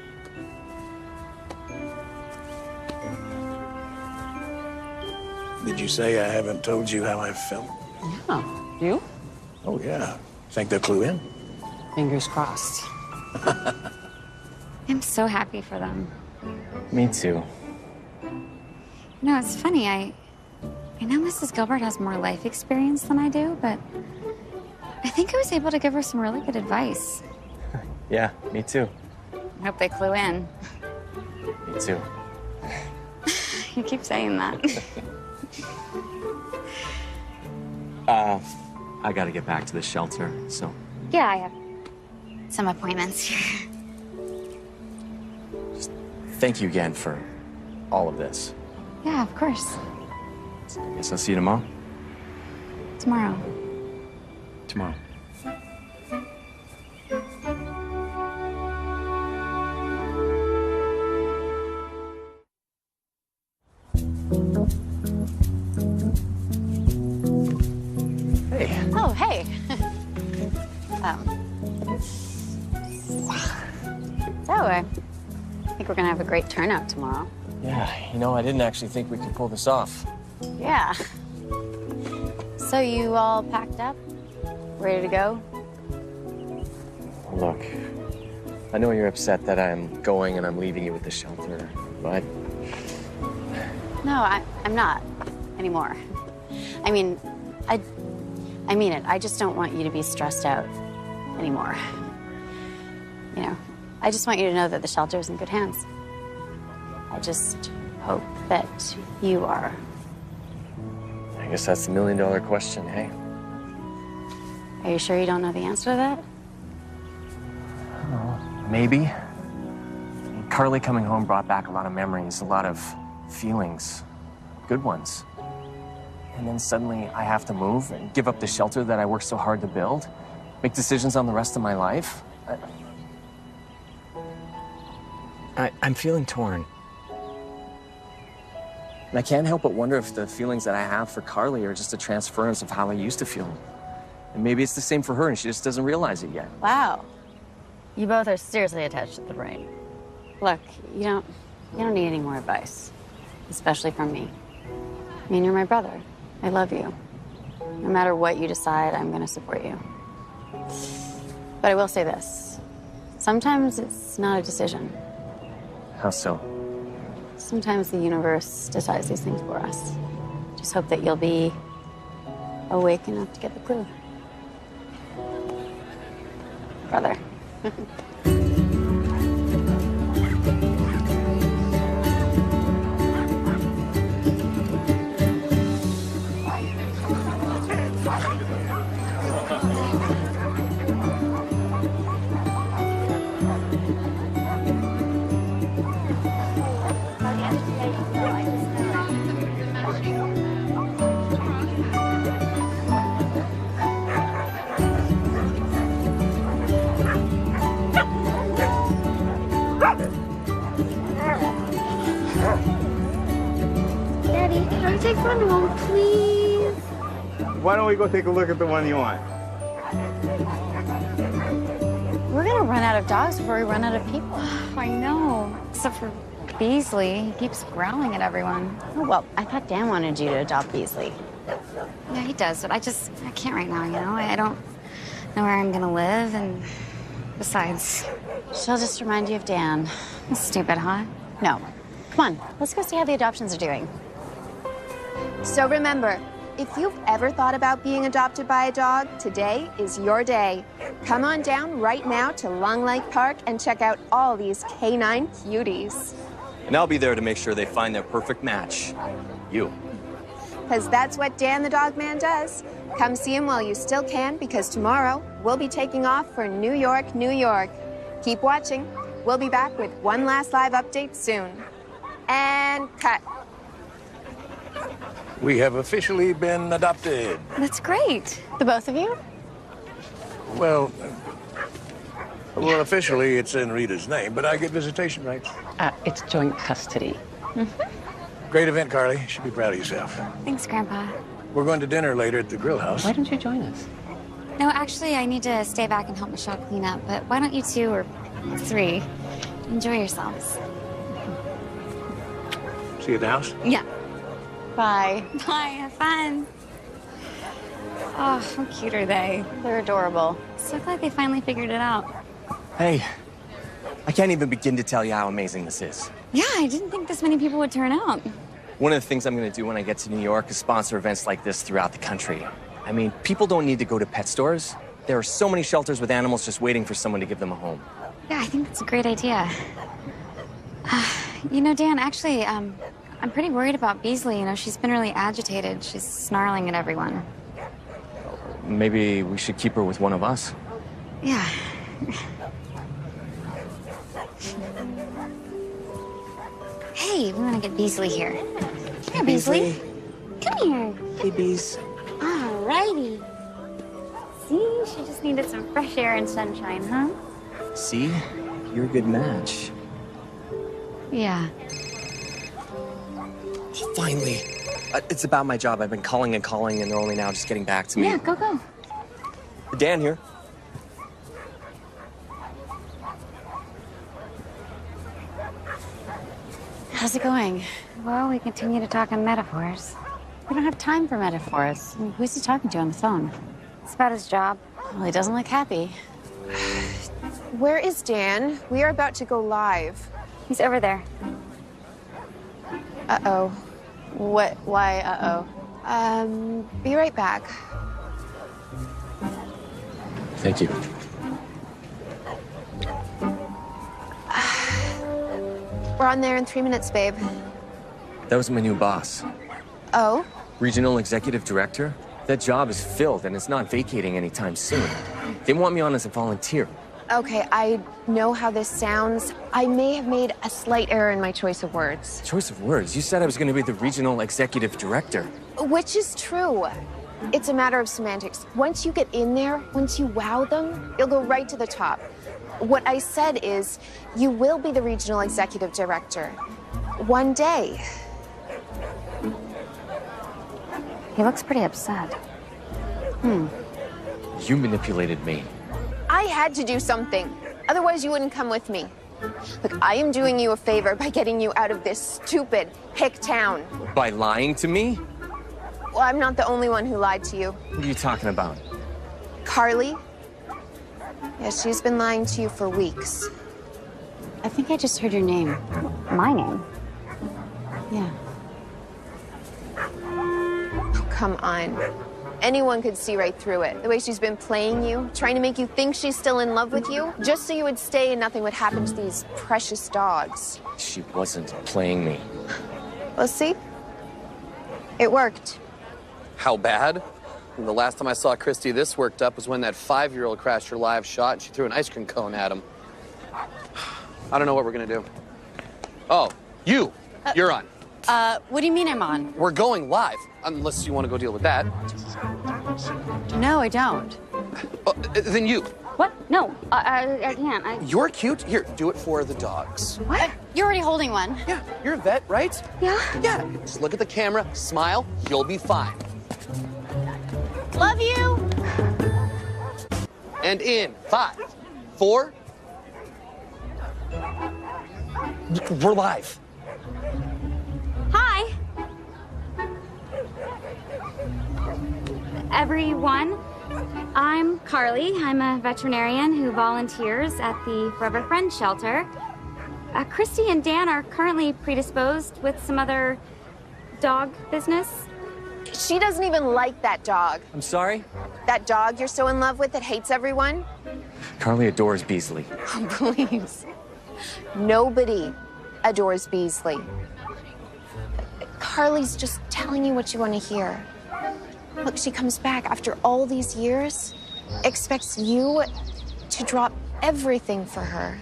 Did you say I haven't told you how I felt? Yeah, you? Oh, yeah. Think they'll clue in? Fingers crossed. I'm so happy for them. Me too. No, it's funny, I know Mrs. Gilbert has more life experience than I do, but I think I was able to give her some really good advice. Yeah, me too. I hope they clue in. Me too. You keep saying that. I gotta get back to the shelter, so. Yeah, I have some appointments here. Thank you again for all of this. Yeah, of course. I guess I'll see you tomorrow. Tomorrow. Tomorrow. Hey. Oh, hey. So, I think we're gonna have a great turnout tomorrow. Yeah, you know, I didn't actually think we could pull this off. Yeah. So you all packed up? Ready to go? Look, I know you're upset that I'm going and I'm leaving you with the shelter, but... No, I'm not anymore. I mean, I mean it. I just don't want you to be stressed out anymore. You know, I just want you to know that the shelter is in good hands. I just hope that you are. I guess that's the million-dollar question, hey? Are you sure you don't know the answer to that? Maybe. Carly coming home brought back a lot of memories, a lot of feelings, good ones. And then suddenly I have to move and give up the shelter that I worked so hard to build, make decisions on the rest of my life. I'm feeling torn. And I can't help but wonder if the feelings that I have for Carly are just a transference of how I used to feel. And maybe it's the same for her and she just doesn't realize it yet. Wow. You both are seriously attached to the brain. Look, you don't need any more advice, especially from me. I mean, you're my brother. I love you. No matter what you decide, I'm going to support you. But I will say this. Sometimes it's not a decision. How so? Sometimes the universe decides these things for us. Just hope that you'll be awake enough to get the clue. Brother. take one home, please? Why don't we go take a look at the one you want? We're gonna run out of dogs before we run out of people. I know. Except for Beasley. He keeps growling at everyone. Oh, well, I thought Dan wanted you to adopt Beasley. Yeah, he does, but I can't right now, you know? I don't know where I'm gonna live, and besides... She'll just remind you of Dan. Stupid, huh? No. Come on, let's go see how the adoptions are doing. So remember, if you've ever thought about being adopted by a dog, today is your day. Come on down right now to Long Lake Park and check out all these canine cuties. And I'll be there to make sure they find their perfect match. You. Because that's what Dan the Dog Man does. Come see him while you still can, because tomorrow we'll be taking off for New York, New York. Keep watching. We'll be back with one last live update soon. And cut. We have officially been adopted. That's great. The both of you? Well, officially it's in Rita's name, but I get visitation rights. It's joint custody. Great event, Carly. You should be proud of yourself. Thanks, Grandpa. We're going to dinner later at the grill house. Why don't you join us? No, actually, I need to stay back and help Michelle clean up, but why don't you two or three enjoy yourselves? See you at the house? Yeah. Bye. Bye, have fun. Oh, how cute are they? They're adorable. So glad they finally figured it out. Hey, I can't even begin to tell you how amazing this is. Yeah, I didn't think this many people would turn out. One of the things I'm going to do when I get to New York is sponsor events like this throughout the country. I mean, people don't need to go to pet stores. There are so many shelters with animals just waiting for someone to give them a home. Yeah, I think that's a great idea. You know, Dan, actually, I'm pretty worried about Beasley. You know, she's been really agitated. She's snarling at everyone. Maybe we should keep her with one of us. Yeah. Hey, we want to get Beasley here. Come here, Beasley. Come here. Hey, Bees. Alrighty. See, she just needed some fresh air and sunshine, huh? See? You're a good match. Yeah. Finally. It's about my job. I've been calling and calling, and they're only now just getting back to me. Yeah, go. Dan here. How's it going? Well, we continue to talk in metaphors. We don't have time for metaphors. I mean, who's he talking to on the phone? It's about his job. Well, he doesn't look happy. Where is Dan? We are about to go live. He's over there. Uh-oh. What? Why, uh-oh? Be right back. Thank you. We're on there in 3 minutes, babe. That was my new boss. Oh? Regional Executive Director? That job is filled, and it's not vacating anytime soon. They want me on as a volunteer. Okay, I know how this sounds. I may have made a slight error in my choice of words. Choice of words? You said I was going to be the Regional Executive Director. Which is true. It's a matter of semantics. Once you get in there, once you wow them, you'll go right to the top. What I said is, you will be the Regional Executive Director. One day. He looks pretty upset. You manipulated me. I had to do something. Otherwise, you wouldn't come with me. Look, I am doing you a favor by getting you out of this stupid hick town. By lying to me? Well, I'm not the only one who lied to you. What are you talking about? Carly? Yeah, she's been lying to you for weeks. I think I just heard your name. My name? Yeah. Oh, come on. Anyone could see right through it. The way she's been playing you, trying to make you think she's still in love with you, just so you would stay and nothing would happen to these precious dogs. She wasn't playing me. Well, see? It worked. How bad? And the last time I saw Christy this worked up was when that 5-year-old crashed her live shot and she threw an ice cream cone at him. I don't know what we're gonna do. Oh, you're on. What do you mean I'm on? We're going live, unless you want to go deal with that. No, I don't. Oh, then you. What? No, I can't. You're cute. Here, do it for the dogs. What? You're already holding one. Yeah, you're a vet, right? Yeah. Yeah, just look at the camera, smile, you'll be fine. Love you. And in 5, 4. We're live. Hi. Everyone. I'm Carly. I'm a veterinarian who volunteers at the Forever Friend shelter. Christy and Dan are currently predisposed with some other dog business. She doesn't even like that dog. I'm sorry? That dog you're so in love with that hates everyone? Carly adores Beasley. Oh, please. Nobody adores Beasley. Carly's just telling you what you want to hear. Look, she comes back after all these years, expects you to drop everything for her.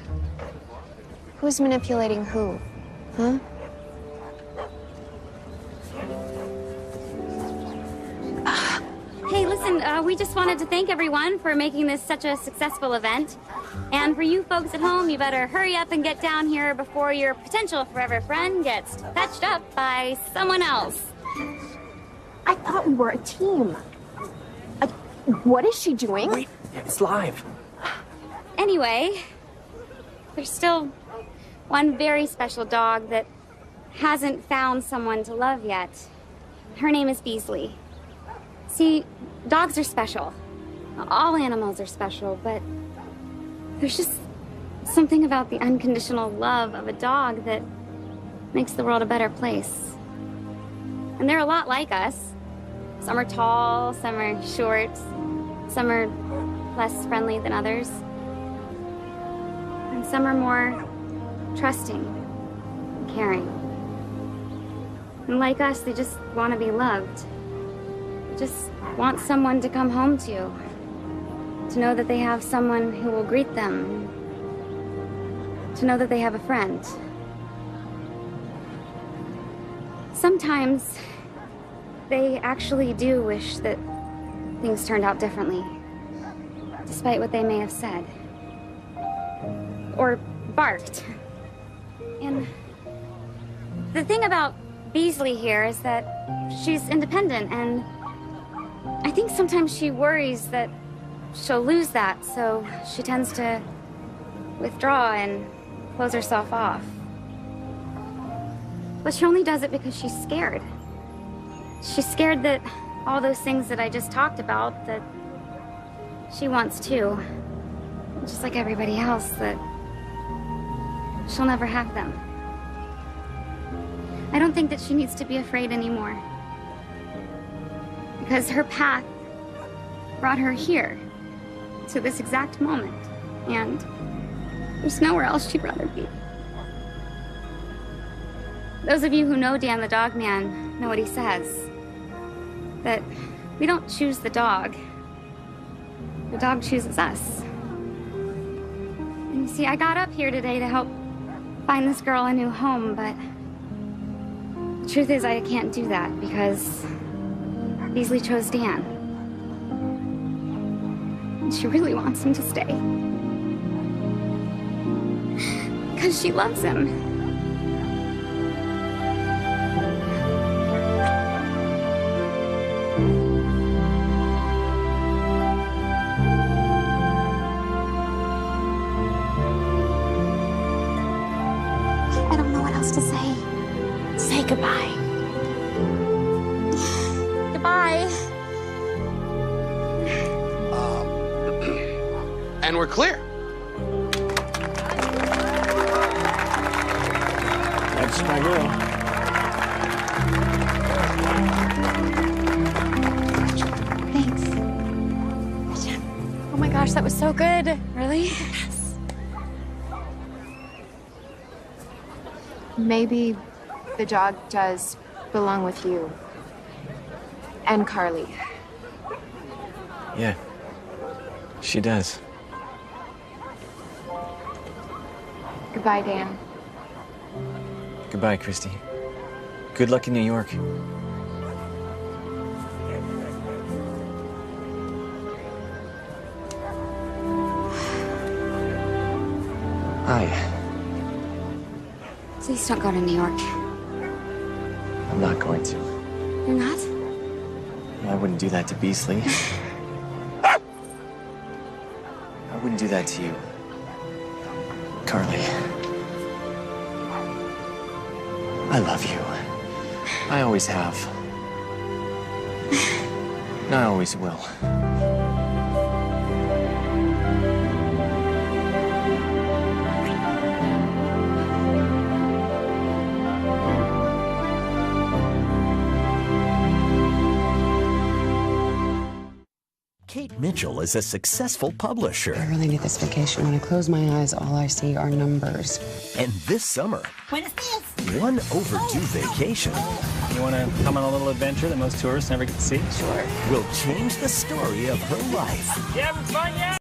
Who's manipulating who? Huh? Hey, listen, we just wanted to thank everyone for making this such a successful event. And for you folks at home, you better hurry up and get down here before your potential forever friend gets fetched up by someone else. I thought we were a team. What is she doing? Wait, it's live. Anyway, there's still one very special dog that hasn't found someone to love yet. Her name is Beasley. See, dogs are special. All animals are special, but there's just something about the unconditional love of a dog that makes the world a better place. And they're a lot like us. Some are tall, some are short, some are less friendly than others. And some are more trusting and caring. And like us, they just want to be loved. Just want someone to come home to know that they have someone who will greet them, to know that they have a friend. Sometimes they actually do wish that things turned out differently, despite what they may have said or barked. And the thing about Beasley here is that she's independent, and I think sometimes she worries that she'll lose that, so she tends to withdraw and close herself off. But she only does it because she's scared. She's scared that all those things that I just talked about, that she wants too, just like everybody else, that she'll never have them. I don't think that she needs to be afraid anymore, because her path brought her here, to this exact moment, and there's nowhere else she'd rather be. Those of you who know Dan the Dog Man know what he says, that we don't choose the dog chooses us. And you see, I got up here today to help find this girl a new home, but the truth is I can't do that because Beasley chose Dan. And she really wants him to stay. Because she loves him. I don't know what else to say. Say goodbye. Goodbye. And we're clear. That's my girl. Thanks. Oh my gosh, that was so good. Really? Yes. Maybe the dog does belong with you. And Carly. Yeah, she does. Goodbye, Dan. Goodbye, Christy. Good luck in New York. Hi. Please don't go to New York. I'm not going to. You're not? I wouldn't do that to Beasley. I wouldn't do that to you, Carly. I love you. I always have. And I always will. Kate Mitchell is a successful publisher. I really need this vacation. When I close my eyes, all I see are numbers. And this summer, one overdue vacation You want to come on a little adventure that most tourists never get to see? Sure. will change the story of her life. You having fun yet?